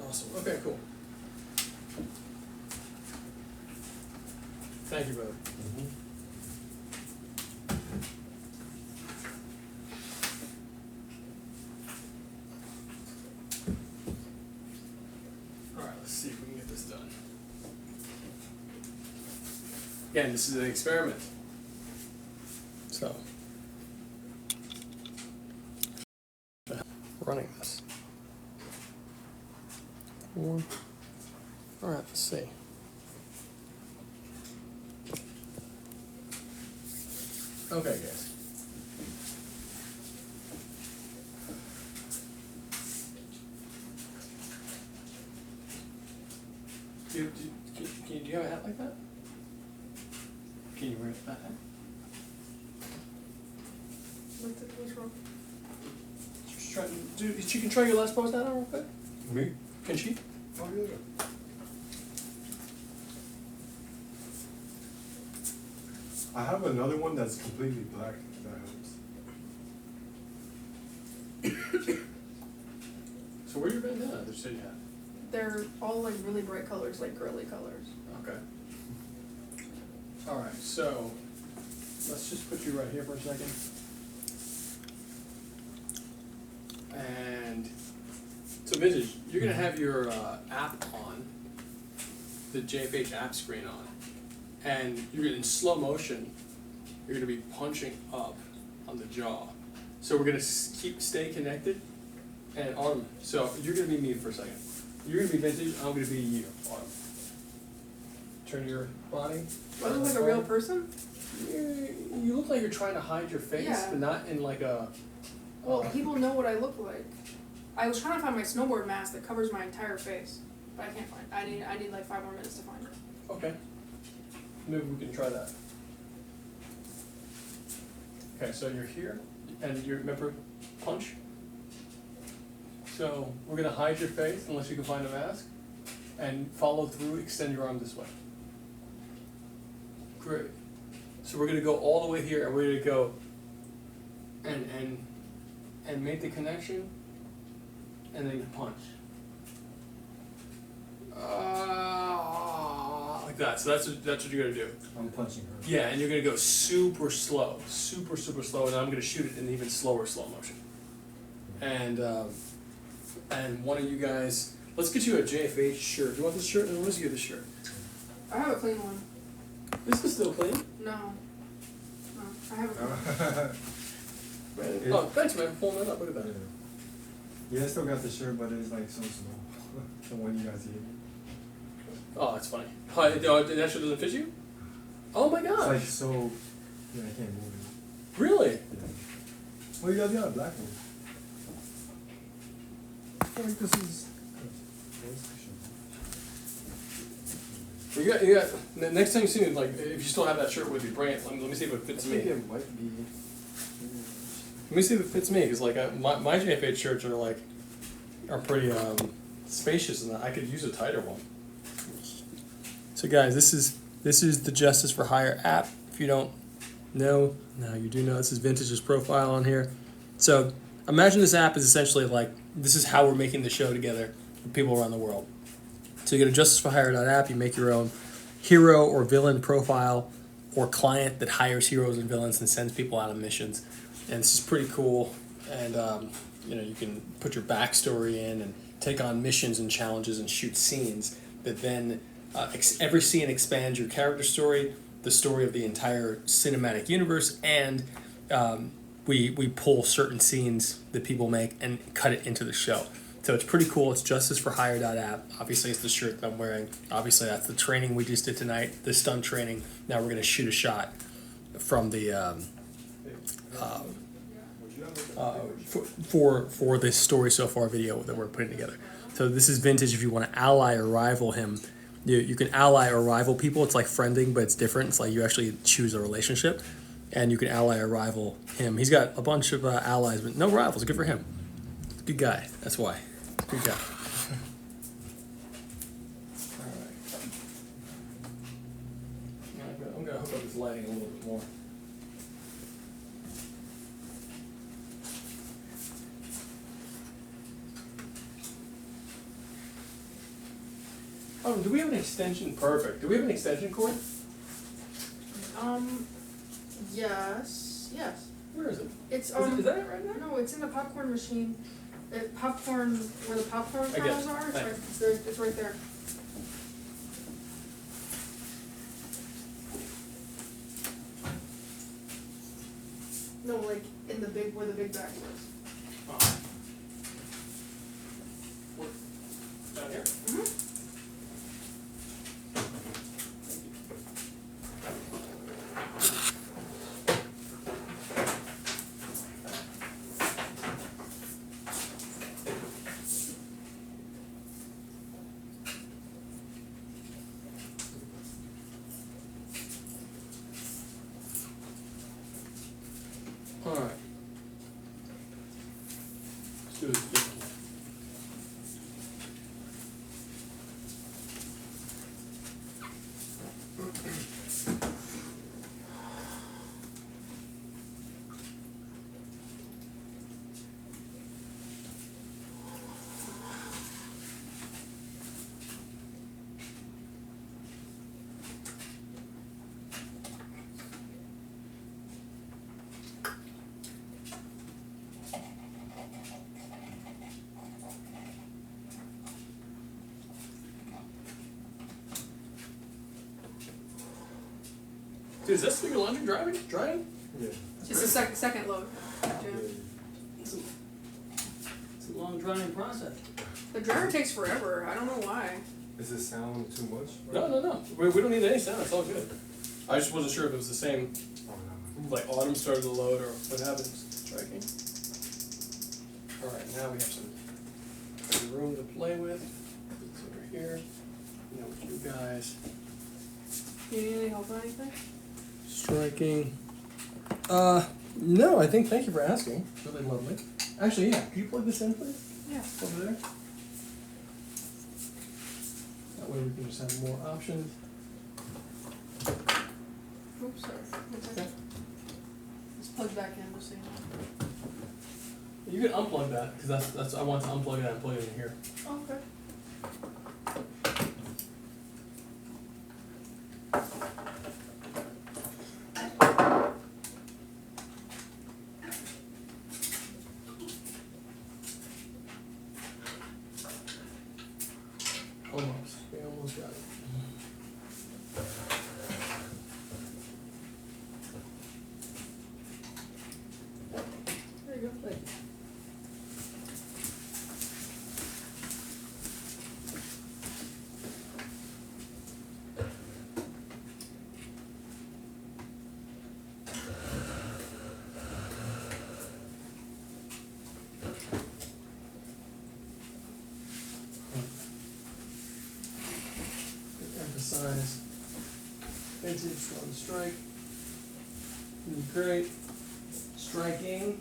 Awesome. Okay, cool. Thank you, brother. All right, let's see if we can get this done. Again, this is an experiment. So, running this. All right, let's see. Okay, guys. Do you have a hat like that? Can you wear that hat? What's wrong? Just try, dude, she can try your last pose hat on real quick? Me? Can she? Oh yeah. I have another one that's completely black, if that helps. So where you bandana? They're city hat. They're all like really bright colors, like girly colors. Okay. All right, so let's just put you right here for a second. And so Vintage, you're gonna have your app on, the JFH app screen on, and you're in slow motion. You're gonna be punching up on the jaw. So we're gonna stay connected, and Autumn. So you're gonna be me for a second. You're gonna be Vintage. I'm gonna be you, Autumn. Turn your body. Do I look like a real person? You look like you're trying to hide your face, Yeah. but not in like a. Well, people know what I look like. I was trying to find my snowboard mask that covers my entire face, but I can't find it. I need like 5 more minutes to find it. Okay. Maybe we can try that. Okay, so you're here, and you remember punch. So we're gonna hide your face unless you can find a mask, and follow through. Extend your arm this way. Great. So we're gonna go all the way here, and we're gonna go. And make the connection, and then punch. Like that. So that's what you're gonna do. I'm punching her. Yeah, and you're gonna go super slow, super slow, and I'm gonna shoot it in even slower slow motion. And one of you guys, let's get you a JFH shirt. Do you want this shirt? And let's get this shirt. I have a clean one. This is still clean. No, I have a clean one. Man. Oh, thanks, man, for pulling that up. Look at that. Yeah, I still got the shirt, but it's like so small. The one you guys gave me. Oh, that's funny. That shirt doesn't fit you? Oh my It's gosh. like so. Yeah, I can't move it. Really? Yeah. Well, you guys got a black one. I feel like this is. You got. The next time you see me, like, if you still have that shirt with you, bring it. Let me see if it fits I me. think it might be. Let me see if it fits me, because like my JFH shirts are pretty spacious, and I could use a tighter one. So guys, this is the Justice for Hire app. If you don't know, now you do know. This is Vintage's profile on here. So imagine this app is essentially like, this is how we're making the show together with people around the world. So you go to justiceforhire.app, you make your own hero or villain profile or client that hires heroes and villains and sends people out on missions. And this is pretty cool. And you can put your backstory in and take on missions and challenges and shoot scenes that then every scene expands your character story, the story of the entire cinematic universe, and we pull certain scenes that people make and cut it into the show. So it's pretty cool. It's justiceforhire.app. Obviously, it's the shirt that I'm wearing. Obviously, that's the training we just did tonight, the stunt training. Now we're going to shoot a shot from the for this story so far video that we're putting together. So this is Vintage. If you want to ally or rival him, you can ally or rival people. It's like friending, but it's different. It's like you actually choose a relationship, and you can ally or rival him. He's got a bunch of allies, but no rivals. Good for him. Good guy. That's why. Good guy. All right. I'm gonna hook up this lighting a little bit more. Oh, do we have an extension? Perfect. Do we have an extension cord? Yes. Where is it? It's Is that it right now? No, it's in the popcorn machine. Popcorn, where the popcorn I get kernels it. are. It's Thanks. right, it's right there. No, like in the big, where the big bag is. Oh. Down here? Mm-hmm. All right. Let's do this again. Dude, is that still your laundry drying? Yeah. Just a second load. Jim. It's a long drying process. The dryer takes forever. I don't know why. Does it sound too much? No. We don't need any sound. It's all good. I just wasn't sure if it was the same, Oh, no. like autumn started to load or what happens. Striking. All right, now we have some room to play with. It's over here. You know, with you guys. Do you need any help or anything? Striking. No, I think, thank you for asking. Really lovely. Actually, yeah, can you plug this in, please? Yeah. Over there. That way we can just have more options. Oops, sorry. One second. It's plugged back in, just so you know. You can unplug that, because that's I want to unplug it and plug it in here. Oh, okay. Almost. We almost got it. There you go. Thank you. Emphasize vintage on strike. Great. Striking.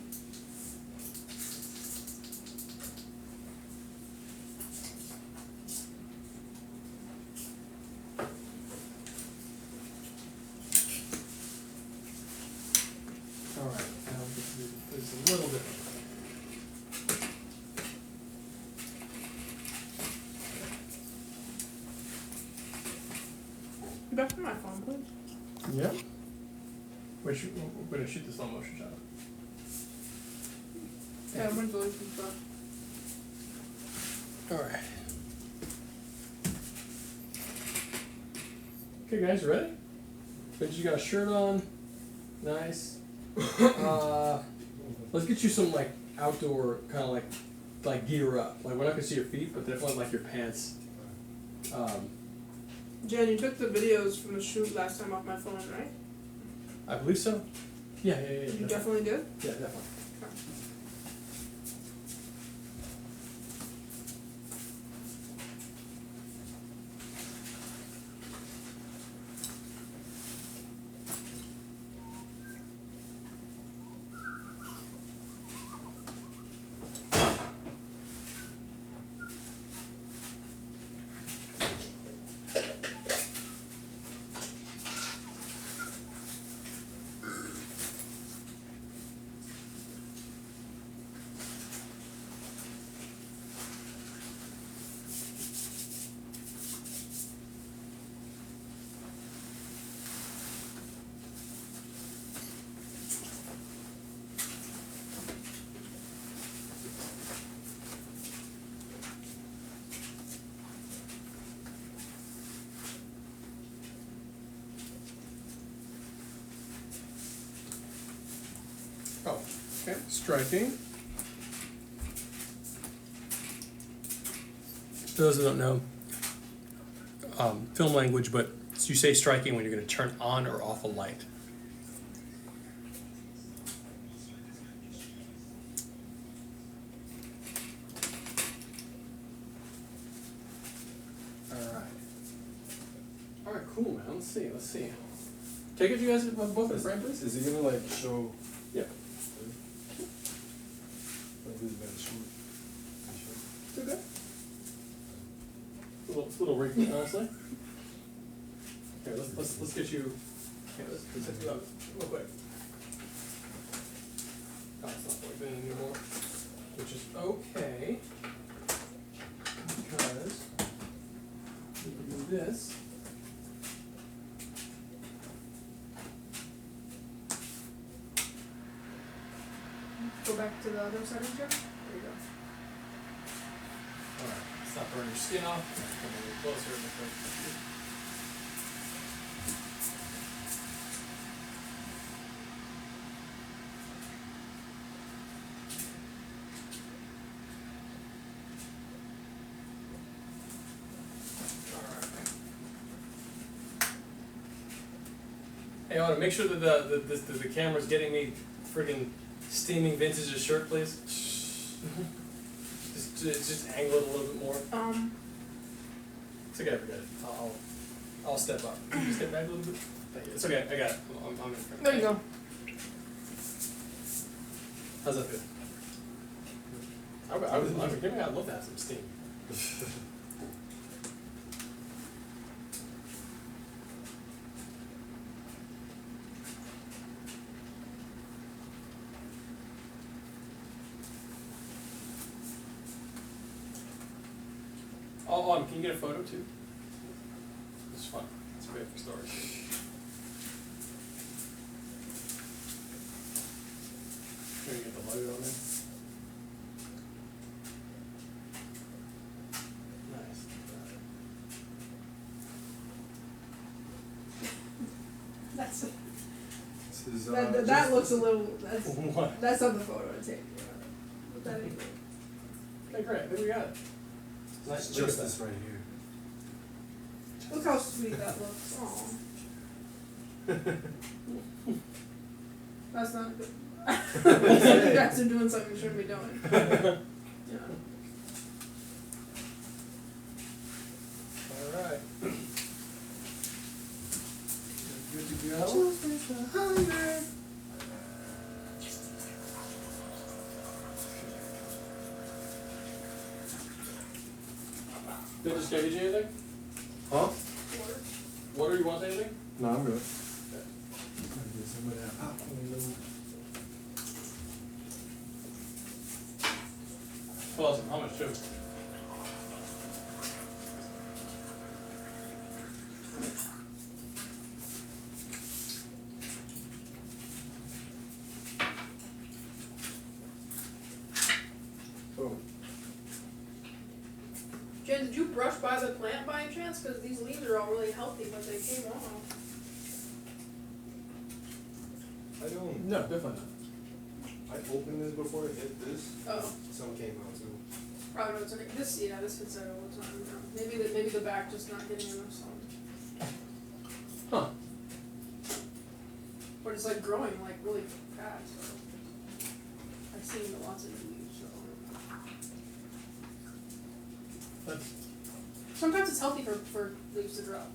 back to my phone, please? Yeah. We're gonna shoot the slow motion shot. Yeah, I'm gonna delete some stuff. Alright. Okay guys, you ready? But you got a shirt on. Nice. Let's get you some like outdoor kind of like gear up. Like we're not gonna see your feet, but definitely like your pants. Jen, you took the videos from the shoot last time off my phone, right? I believe so. Yeah. You definitely did? Yeah, definitely. Okay. Oh, okay. Striking. For those who don't know film language, but you say striking when you're going to turn on or off a light. All right, cool, man. Let's see. Take it, you guys, both at the frame, please. Is he gonna like show? Yep. Like this better shoot. It's okay. It's a little wrinkly, honestly. Here, let's get you. Here, let's set you up real quick. Oh, it's not plugged in anymore, which is okay because we can do this. Go back to the other setting, Jen. There you go. All right, stop burning your skin off. Come a little closer. Hey, I want to make sure that the camera's getting me friggin' steaming vintage shirt, please. just angle it a little bit more. It's okay, forget it. I'll step up. Can you step back a little bit? Thank you. It's okay, I got it. I'm in front. There you go. How's that feel? I'd love to have some steam. Oh, can you get a photo too? It's fun. It's great for storage. Here, you get the logo on there. Nice. That's This is, that looks a little. What? That's on the photo I take. But that ain't good. Okay, great. I think we got it. Nice. It's just this right here. Look how sweet that looks. Aw. That's not good. You guys are doing something you shouldn't be doing. Yeah. All right. Good to go. Did I just give you anything? Huh? Water, you want anything? No, I'm good. Okay. Get some of that popcorn. Well, how much too? Did you brush by the plant by any chance? Because these leaves are all really healthy, but they came off. I don't. No, definitely not. I opened this before it hit this. Oh. Some came out too. Probably what's in it. This, yeah, this fits out all the time. Maybe the back just not getting enough sun. Huh. But it's like growing like really fast. So. I've seen lots of new leaves. So. That's, Sometimes it's healthy for leaves to drop.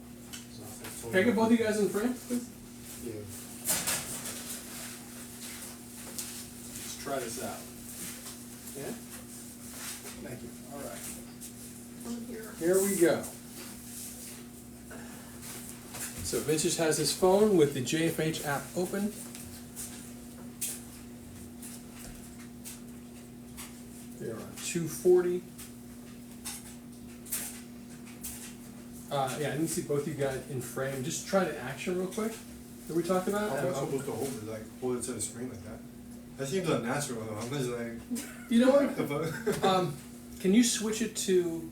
can I get both of you guys in frame, please? Yeah. Let's try this out. Yeah? Thank you. All right. From here. Here we go. So Vintage has his phone with the JFH app open. We are on 240. Yeah, I need to see both you guys in frame. Just try the action real quick that we talked about. How am I supposed to hold it? Like hold it to the screen like that? That seems unnatural though. I'm just like. You know what? Can you switch it to?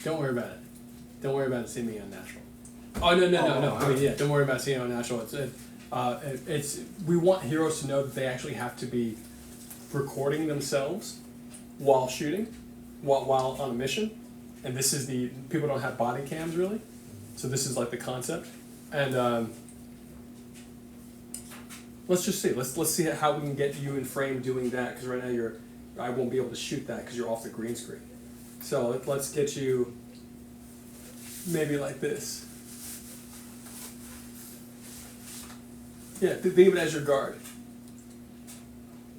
Don't worry about it. Don't worry about it seeming unnatural. Oh no. I mean, yeah, don't worry about it seeming unnatural. It's we want heroes to know that they actually have to be recording themselves while shooting, while on a mission, and this is the people don't have body cams really, so this is like the concept, and let's just see. Let's see how we can get you in frame doing that because right now I won't be able to shoot that because you're off the green screen. So let's get you maybe like this. Yeah, think of it as your guard.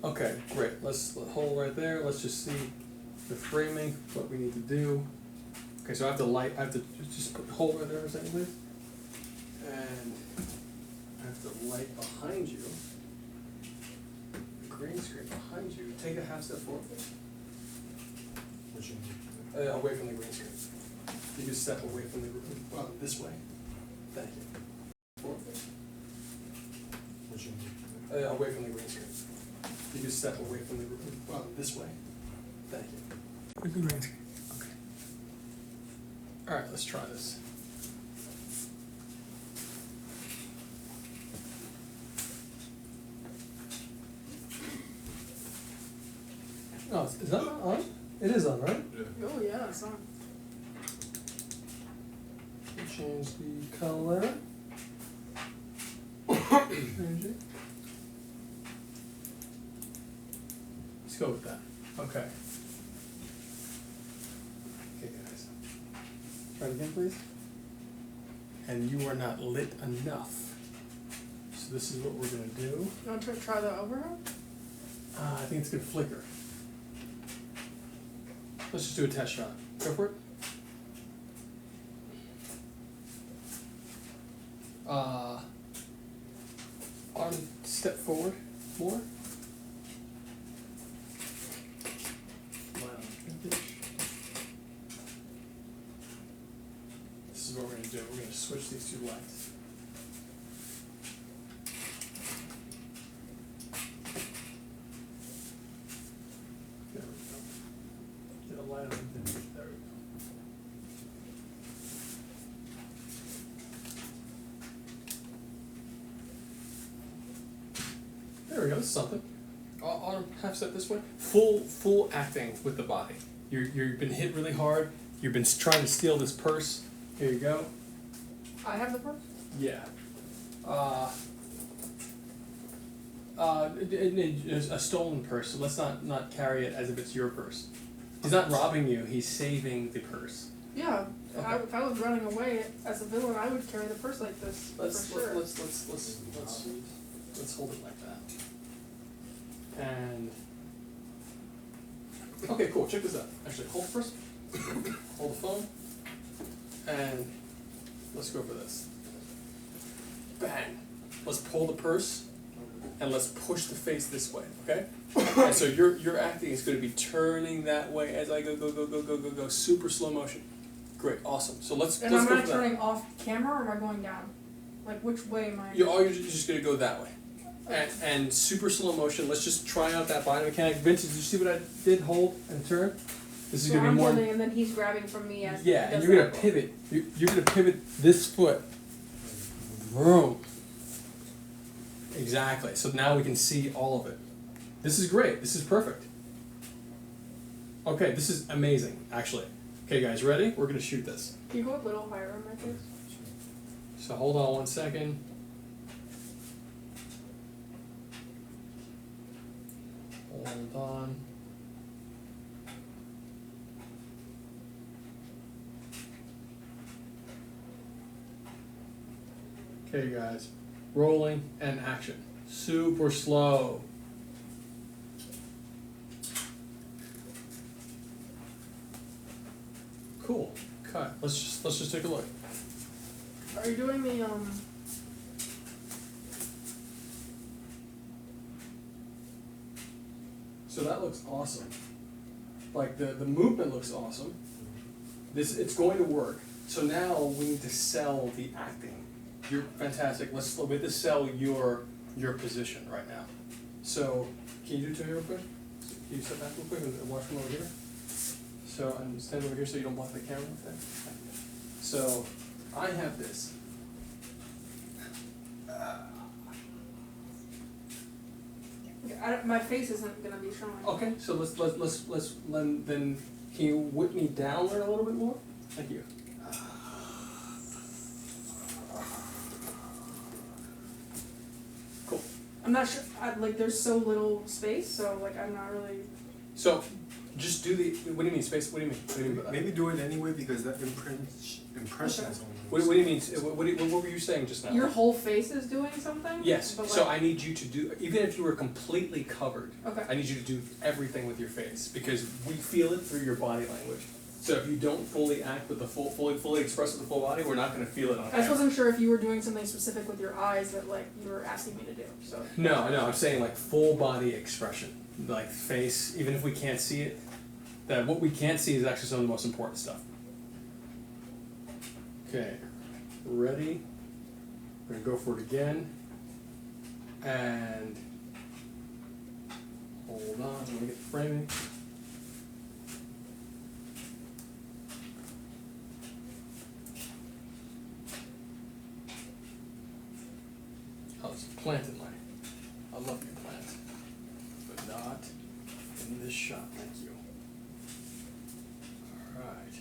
Okay, great. Let's hold right there. Let's just see the framing, what we need to do. Okay, so I have to just put hold right there for a second, please. And I have the light behind you. The green screen behind you. Take a half step forward. Which one? Away from the green screen. You can step away from the green. Well, this way. Thank you. Forward. Which one? Away from the green screen. You can step away from the green. Well, this way. Thank you. With the green screen. Okay. All right, let's try this. Oh, is that not on? It is on, right? Yeah. Oh yeah, it's on. Change the color. Let's go with that. Okay. Okay, guys. Try it again, please. And you are not lit enough. So this is what we're gonna do. You want to try the overhead? I think it's gonna flicker. Let's just do a test shot. Go for it. Arm step forward more. This is what we're going to do. We're going to switch these two lights. There we go. Get a light on the Vintage. There we go. There we go. This is something. Arm half step this way. Full acting with the body. You've been hit really hard. You've been trying to steal this purse. Here you go. I have the purse? Yeah. A stolen purse. So let's not carry it as if it's your purse. He's not robbing you. He's saving the purse. Yeah. Okay. If I was running away as a villain, I would carry the purse like this Let's for sure. let's hold it like that. And okay, cool. Check this out. Actually, hold it first. Hold the phone. And let's go for this. Bang. Let's pull the purse and let's push the face this way, okay? And so your acting is going to be turning that way as I go, super slow motion. Great, awesome. So let's And let's am go I for that. turning off camera or am I going down? Like which way am I? You're just going to go that way. and super slow motion. Let's just try out that body mechanic. Vintage, did you see what I did? Hold and turn. This is So gonna I'm be more. holding, and then he's grabbing from me as Yeah, he and does you're gonna that. pivot. You're gonna pivot this foot. Vroom. Exactly. So now we can see all of it. This is great. This is perfect. Okay, this is amazing, actually. Okay, guys, ready? We're gonna shoot this. Can you go a little higher on my face? So hold on 1 second. Hold on. Okay, guys. Rolling and action. Super slow. Cool. Cut. Let's just take a look. Are you doing the So that looks awesome. Like the movement looks awesome. It's going to work. So now we need to sell the acting. You're fantastic. We have to sell your position right now. So can you do it to me real quick? Can you step back real quick and watch from over here? So I'm stand over here so you don't block the camera. Okay. So I have this. my face isn't gonna be showing. Okay, so let's then can you whip me down there a little bit more? Thank you. Cool. I'm not sure. Like, there's so little space, so like I'm not really. So just do the. What do you mean space? What do you mean? What do you mean by that? Maybe do it anyway because that impression is on What do you mean? What were you saying just now? Your whole face is doing something. Yes. But, So like, I need you to do, even if you were completely covered, Okay. I need you to do everything with your face because we feel it through your body language. So if you don't fully act with the fully express with the full body, we're not going to feel it on I just camera. wasn't sure if you were doing something specific with your eyes that like you were asking me to do. So. No, I'm saying like full body expression, like face. Even if we can't see it, that what we can't see is actually some of the most important stuff. Okay, ready? We're gonna go for it again, and hold on. Let me get the framing. Oh, it's a plant in mine. I love your plant, but not in this shot. Thank you. All right.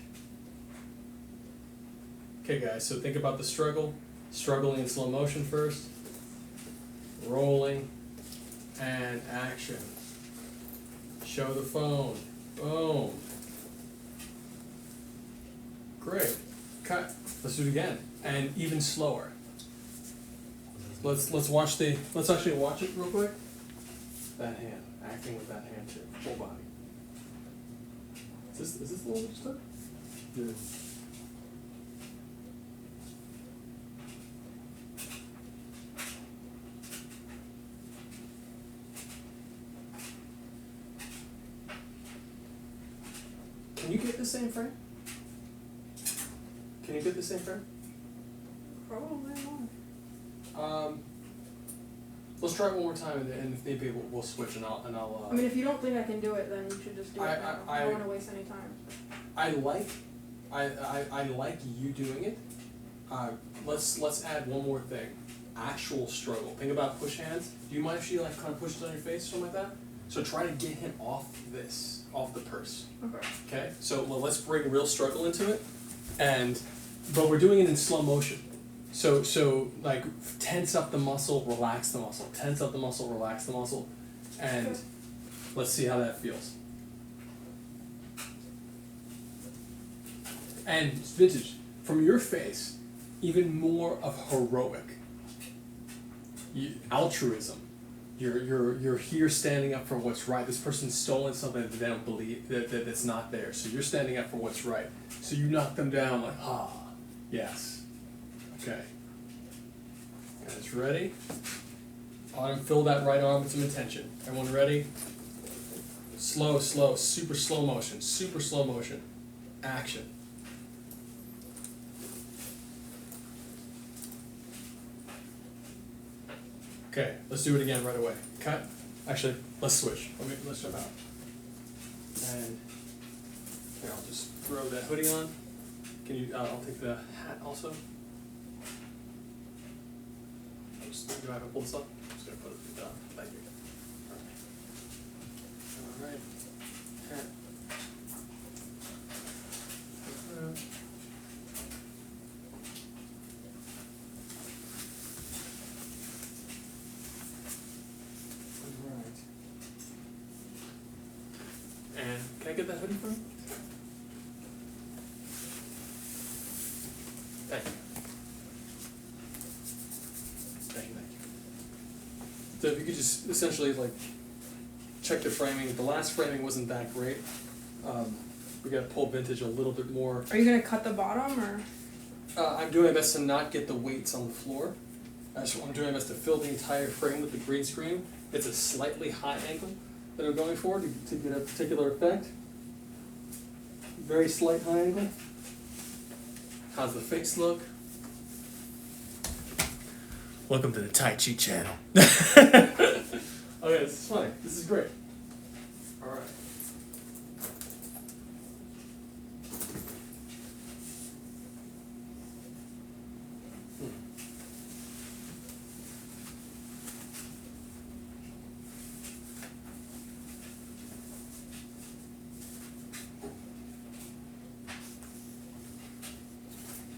Okay, guys. So think about the struggle. Struggling in slow motion first. Rolling, and action. Show the phone. Boom. Great. Cut. Let's do it again, and even slower. Let's actually watch it real quick. That hand, acting with that hand too, full body. Is this a little bit stuck? Yeah. Can you get the same frame? Can you get the same frame? Probably not. Let's try it one more time, and if maybe we'll switch, and I'll. I mean, if you don't think I can do it, then you should just do it I- now. I- I don't want to waste any time. I like you doing it. Let's add one more thing. Actual struggle. Think about push hands. Do you mind if she like kind of pushes on your face or something like that? So try to get him off the purse. Okay. Okay. So let's bring real struggle into it, but we're doing it in slow motion. So like tense up the muscle, relax the muscle. Tense up the muscle, relax the muscle, and Okay. let's see how that feels. And vintage, from your face, even more of heroic. Altruism. You're here standing up for what's right. This person's stolen something that they don't believe that's not there. So you're standing up for what's right. So you knock them down like, yes. Okay. Guys, ready? Autumn, fill that right arm with some intention. Everyone ready? Slow, super slow motion. Action. Okay, let's do it again right away. Cut. Actually, let's switch. Let's jump out. And here, I'll just throw that hoodie on. Can you? I'll take the hat also. Do I have to pull this up? I'm just gonna put it down. Thank you. All right. Hat. Alright. And can I get that hoodie from you? Thank you. Thank you. So if you could just essentially like check the framing. The last framing wasn't that great. We gotta pull vintage a little bit more. Are you gonna cut the bottom or? I'm doing my best to not get the weights on the floor. I'm doing my best to fill the entire frame with the green screen. It's a slightly high angle that I'm going for to get a particular effect. Very slight high angle. How's the face look? Welcome to the Tai Chi channel. Okay, this is funny. This is great. Alright.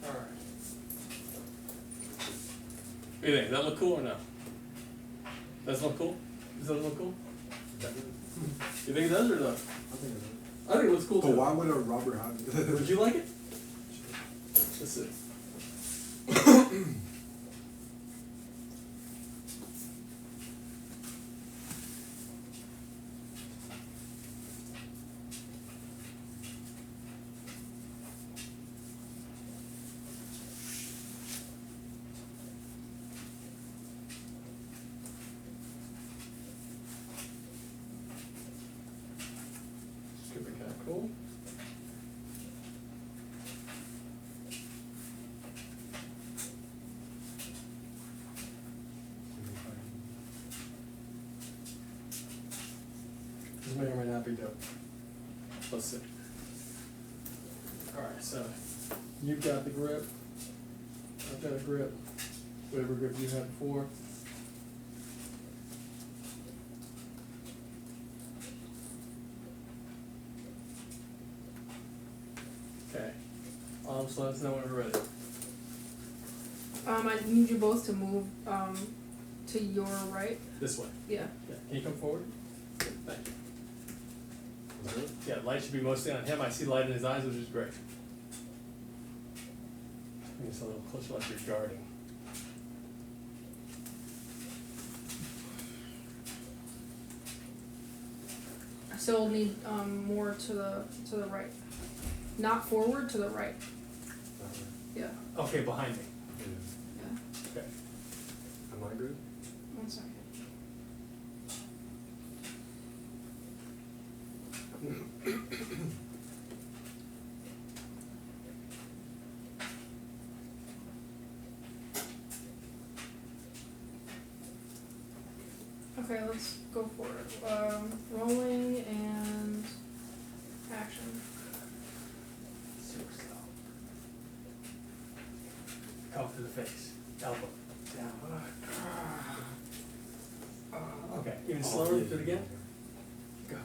Alright. What do you think? Does that look cool or no? Does it look cool? Does that look cool? You think it does or no? I think it is. I think it looks cool But too. why would a rubber have it? Would you like it? Let's see. This could be kind of cool. This may or may not be dope. Let's see. Alright, so you've got the grip. I've got a grip. Whatever grip you had before. Okay. So let us know when we're ready. I need you both to move to your right. This way. Yeah. Yeah. Can you come forward? Good, thank you. Yeah, light should be mostly on him. I see light in his eyes, which is great. Bring this a little closer like you're guarding. I still need more to the right. Not forward, to the right. Yeah. Okay, behind me. Yeah. Okay. Am I good? 1 second. Okay, let's go for it. Rolling and action. Super slow. Cough to the face. Elbow. Down. Okay, even slower. Do it again. Go.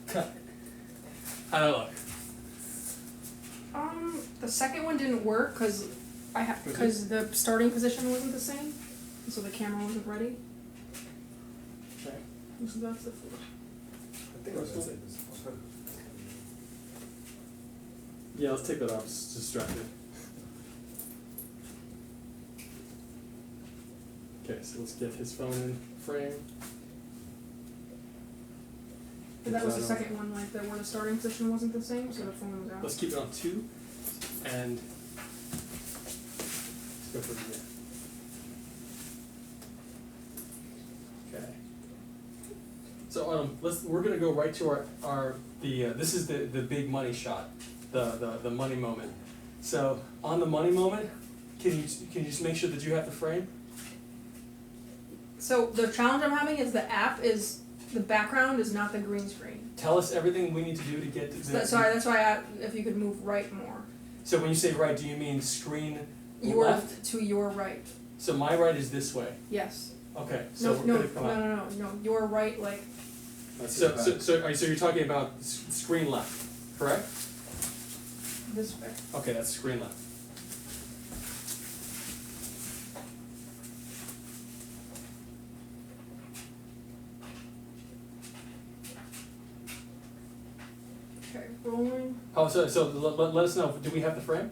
Cut. How'd that look? The second one didn't work because because the starting position wasn't the same, so the camera wasn't ready. Okay. So that's the first. I think I was gonna say this. Yeah, let's take that off. It's distracted. Okay, so let's get his phone in frame. But that was the second one, like where the starting position wasn't the same, so the phone was out. Let's keep it on 2, and let's go for it again. Okay. Autumn, we're gonna go right to this is the big money shot, the money moment. So on the money moment, can you just make sure that you have the frame? So the challenge I'm having is the background is not the green screen. Tell us everything we need to do to get to That's why if you could move right more. So when you say right, do you mean screen Your left? to your right. So my right is this way. Yes. Okay, so we're gonna come out. No. Your right, like So you're talking about screen left, correct? this way. Okay, that's screen left. Okay, rolling. Oh, so let us know. Do we have the frame?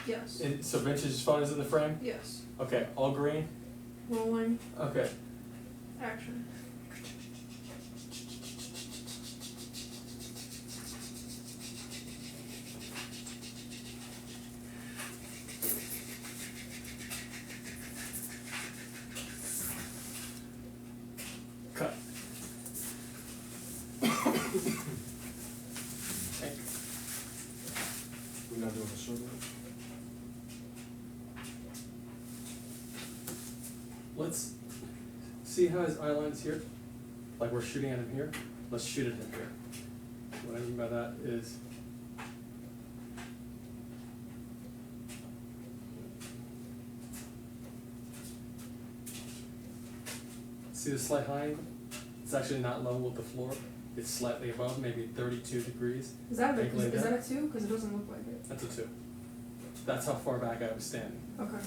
Yes. So Vince's phone is in the frame. Yes. Okay, all green. Rolling. Okay. Action. Cut. We're not doing a short one. Let's see how his eye line is here. Like we're shooting at him here. Let's shoot at him here. What I mean by that is see the slight high angle? It's actually not level with the floor. It's slightly above, maybe 32 degrees. Is that Ankle is down. that a 2? Because it doesn't look like it. That's a 2. That's how far back I was standing. Okay.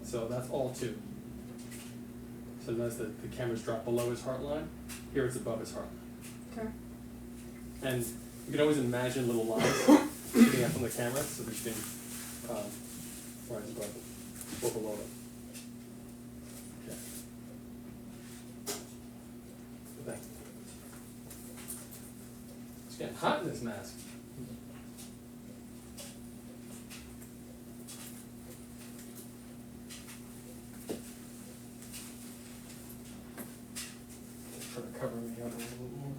So that's all 2. So notice that the camera's dropped below his heart line. Here it's above his heart line. Okay. And you can always imagine little lines shooting out from the camera so that you can rise above it or below it. Okay. Good thing. It's getting hot in this mask. Try to cover me up a little more.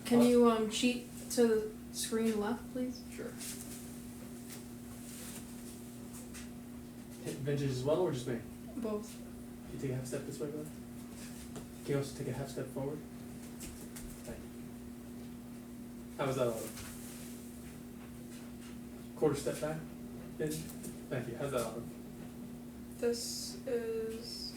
Can you cheat to the screen left, please? Sure. Hit vintage as well, or just me? Both. Can you take a half step this way, Glenn? Can you also take a half step forward? Thank you. How was that auto? Quarter step back? In? Thank you. How's that auto? This is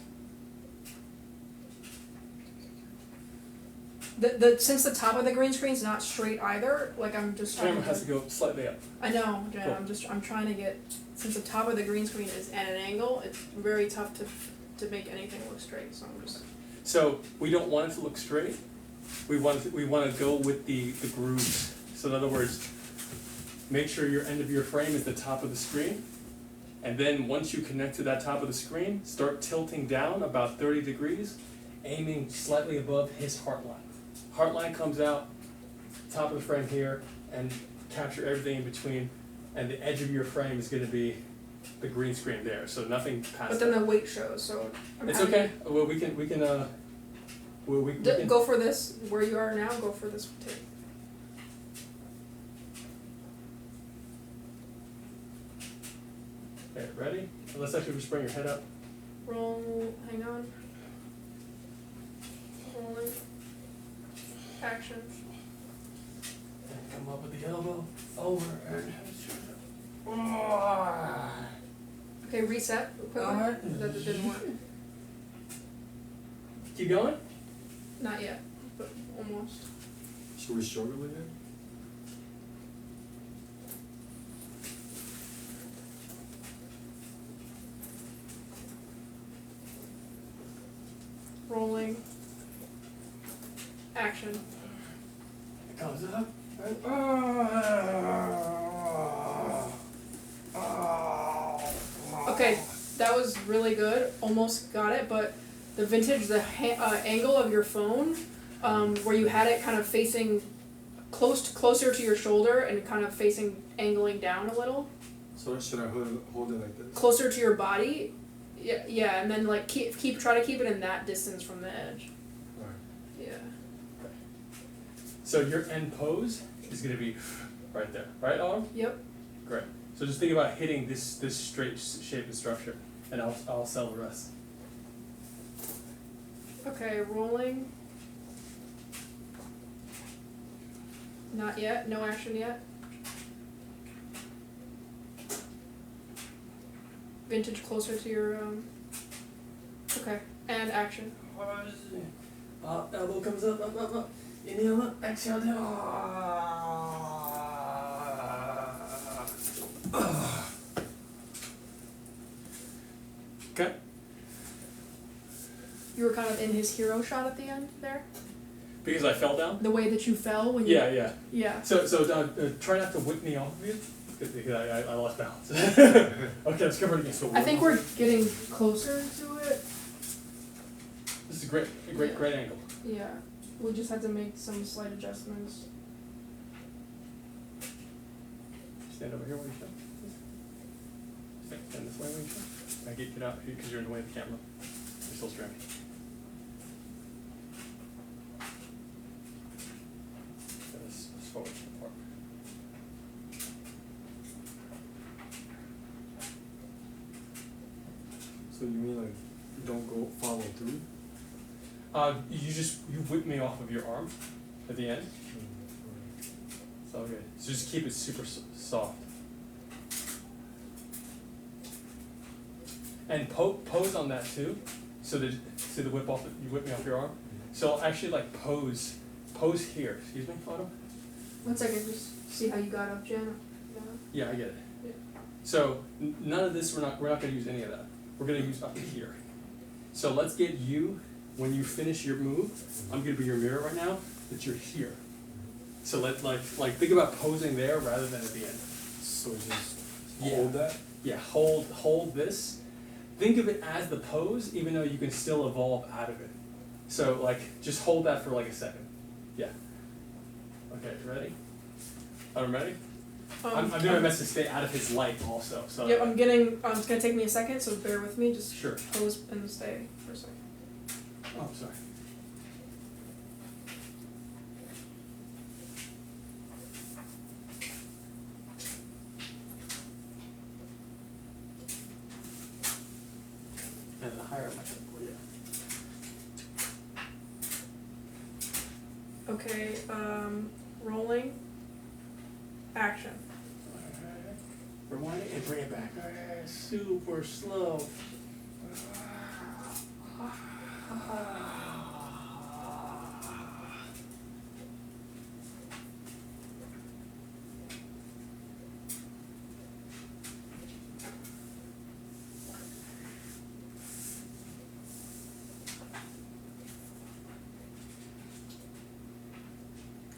the since the top of the green screen is not straight either. Like I'm just trying Camera has to go slightly up. I know, Jen. Cool. I'm trying to get since the top of the green screen is at an angle. It's very tough to make anything look straight. So I'm just. So we don't want it to look straight. We want to go with the grooves. So in other words, make sure your end of your frame is the top of the screen. And then once you connect to that top of the screen, start tilting down about 30 degrees, aiming slightly above his heart line. Heart line comes out, top of the frame here, and capture everything in between. And the edge of your frame is going to be the green screen there, so nothing past But then that. the weight shows, so. It's okay. Well, we can Go for this where you are now. Go for this too. Okay, ready? Let's actually just bring your head up. Roll. Hang on. Rolling. Action. And come up with the elbow over and Okay, reset quickly. Alright. That didn't work. keep going. Not yet, but almost. Should we struggle with it? Rolling. Action. It comes up. And Okay, that was really good. Almost got it, but the vintage, the angle of your phone, where you had it kind of facing closer to your shoulder and kind of facing angling down a little. So should I hold it like this? Closer to your body. Yeah, and then like try to keep it in that distance from the edge. Alright. Yeah. So your end pose is gonna be right there, right, Autumn? Yep. Great. So just think about hitting this straight shape and structure, and I'll sell the rest. Okay, rolling. Not yet. No action yet. Vintage closer to your Okay, and action. Elbow comes up. Inhale, exhale down. Okay. You were kind of in his hero shot at the end there. Because I fell down. The way that you fell when you. Yeah. Yeah. So try not to whip me off of you. Because I lost balance. Okay, let's cover it again. So I think we're getting closer to it. This is a great angle. Yeah. We just had to make some slight adjustments. Stand over here when you show. Stand this way when you show. I get out here because you're in the way of the camera. You're still streaming. This forward apart. So you mean like don't go follow through? You whip me off of your arm at the end. It's all good. So just keep it super soft. And pose on that too. So that see the whip off. You whip me off your arm. So I'll actually like pose here. Excuse me, Autumn. 1 second, just see how you got up, Jen. Yeah, I get it. Yeah. So none of this. We're not going to use any of that. We're going to use up here. So let's get you. When you finish your move, I'm gonna be your mirror right now, that you're here. So let like think about posing there rather than at the end. So just hold that? Yeah, hold this. Think of it as the pose, even though you can still evolve out of it. So like just hold that for like a second. Yeah. Okay, ready? I'm ready? I'm doing my best to stay out of his light also. So Yep, it's gonna take me a second, so bear with me, just Sure. pose and stay for a second. Oh, sorry. And the higher my Okay, rolling. Action. Rewind it and bring it back. Super slow.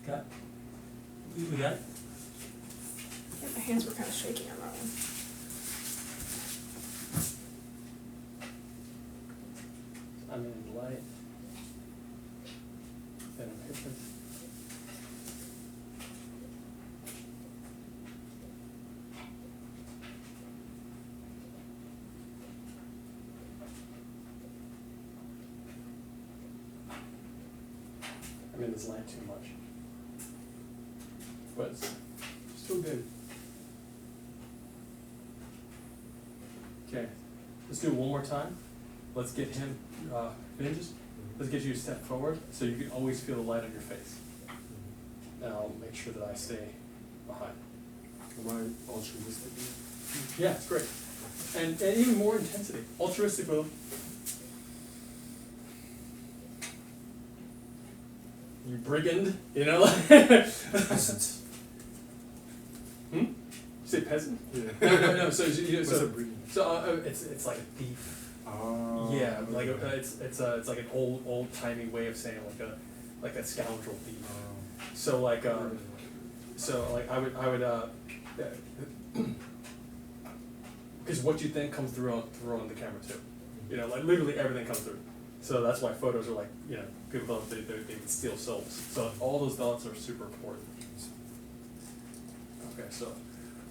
Got it? We got it? Yeah, my hands were kind of shaking on that one. I'm in the light. Then I'm here. I'm in this light too much. But it's still good. Okay, let's do it one more time. Let's get him hinges. Let's get you a step forward so you can always feel the light on your face. And I'll make sure that I stay behind. Am I altruistic? Yeah, it's great. And even more intensity. Altruistic with him. You brigand, you know? Peasant. Hmm? You say peasant? Yeah. No. So What's a brigand? It's like a thief. Oh. Yeah, like it's like an old timey way of saying like a scoundrel thief. So like I would because what you think comes through on the camera too. You know, like literally everything comes through. So that's why photos are like, you know, good photos, they can steal souls. So all those dots are super important. Okay, so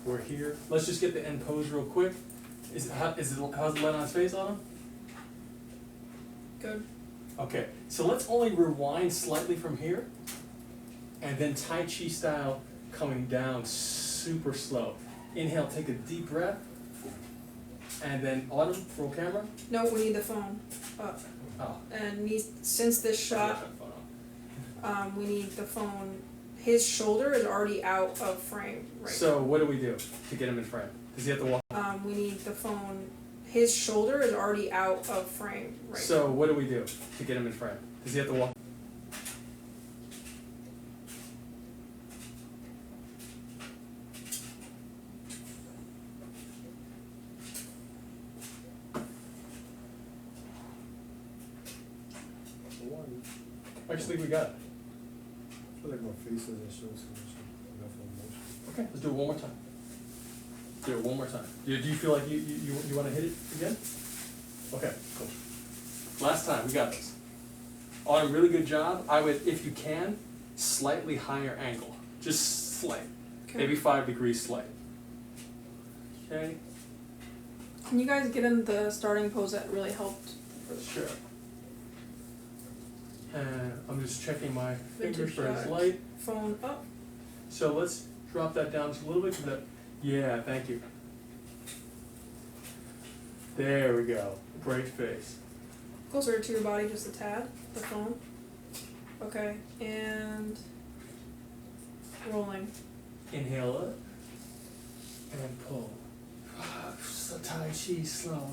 we're here. Let's just get the end pose real quick. How's the light on his face on him? Good. Okay, so let's only rewind slightly from here, and then Tai Chi style coming down super slow. Inhale, take a deep breath, and then Autumn, roll camera. No, we need the phone up. Oh. And since this shot, we need the phone. His shoulder is already out of frame right So what do we do to get him in frame? Does he have to walk? now. We need the phone. His shoulder is already out of frame right So what do we do to get him in frame? Does he have to walk? Actually, we got it. I feel like my face doesn't show so much enough emotion. Okay, let's do it one more time. Do it one more time. Do you feel like you want to hit it again? Okay, cool. Last time, we got this. Autumn, really good job. I would, if you can, slightly higher angle. Just slight. Okay. Maybe 5 degrees slight. Okay? Can you guys get in the starting pose that really helped? Sure. And I'm just checking my fingers Vintage for his shot. light. Phone up. So let's drop that down just a little bit to the, yeah, thank you. There we go. Great face. Closer to your body, just a tad. The phone. Okay, and rolling. Inhale up and pull. So Tai Chi slow.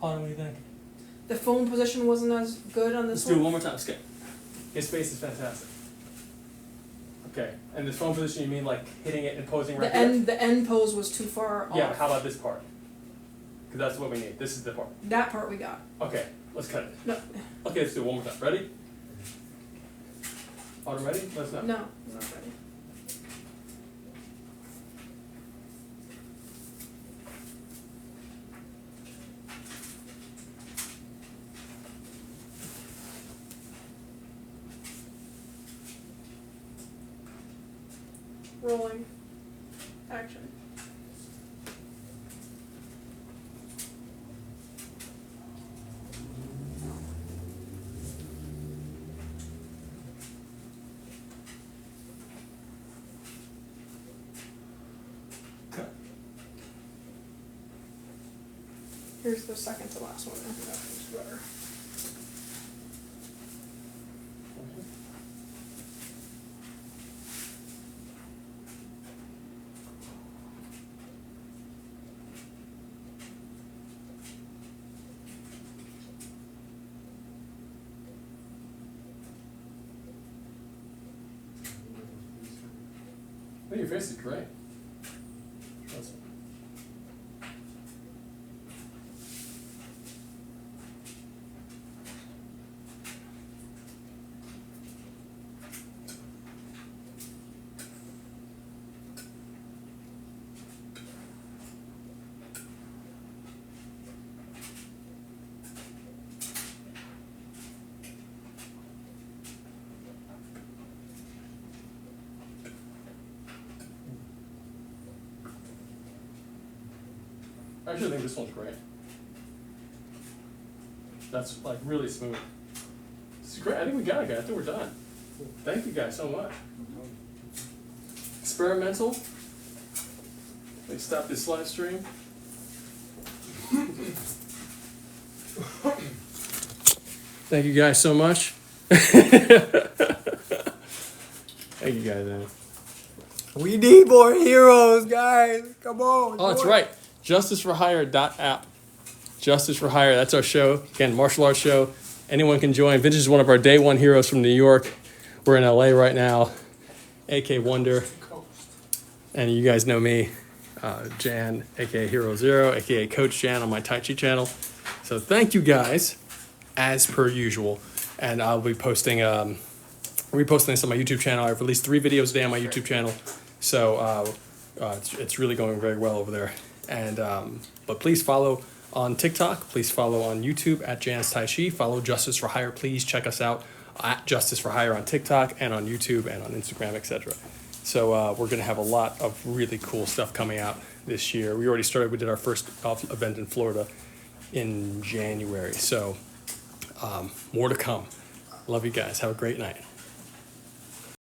What do you think? The phone position wasn't as good on Let's this do it one. one more time. Skip. His face is fantastic. Okay, and this phone position, you mean like hitting it and posing right there? The end pose was too far off. Yeah, how about this part? Because that's what we need. This is the part. That part we got. Okay, let's cut it. No, Okay, let's do it one more time. Ready? Autumn, ready? Let's know. no, I'm not ready. Rolling. Action. Cut. Here's the second to last one. I think that one's better. Oh, your face is great. That's I actually think this one's great. That's like really smooth. This is great. I think we got it, guys. I think we're done. Thank you guys so much. Experimental. Let me stop this live stream. Thank you guys so much. Thank you guys, man. We need more heroes, guys. Come on. Oh, that's right. JusticeForHire.app. Justice for Hire. That's our show. Again, martial arts show. Anyone can join. Vintage is one of our day one heroes from New York. We're in LA right now. AK Wonder. And you guys know me, Jan, aka Hero Zero, aka Coach Jan on my Tai Chi channel. So thank you guys, as per usual. and I'll be posting reposting this on my YouTube channel. I've released 3 videos a day on my YouTube channel, so it's really going very well over there. And but please follow on TikTok. Please follow on YouTube at Jan's Tai Chi. Follow Justice for Hire. Please check us out at Justice for Hire on TikTok and on YouTube and on Instagram, etc. So we're gonna have a lot of really cool stuff coming out this year. We already started. We did our first golf event in Florida in January. So more to come. Love you guys. Have a great night.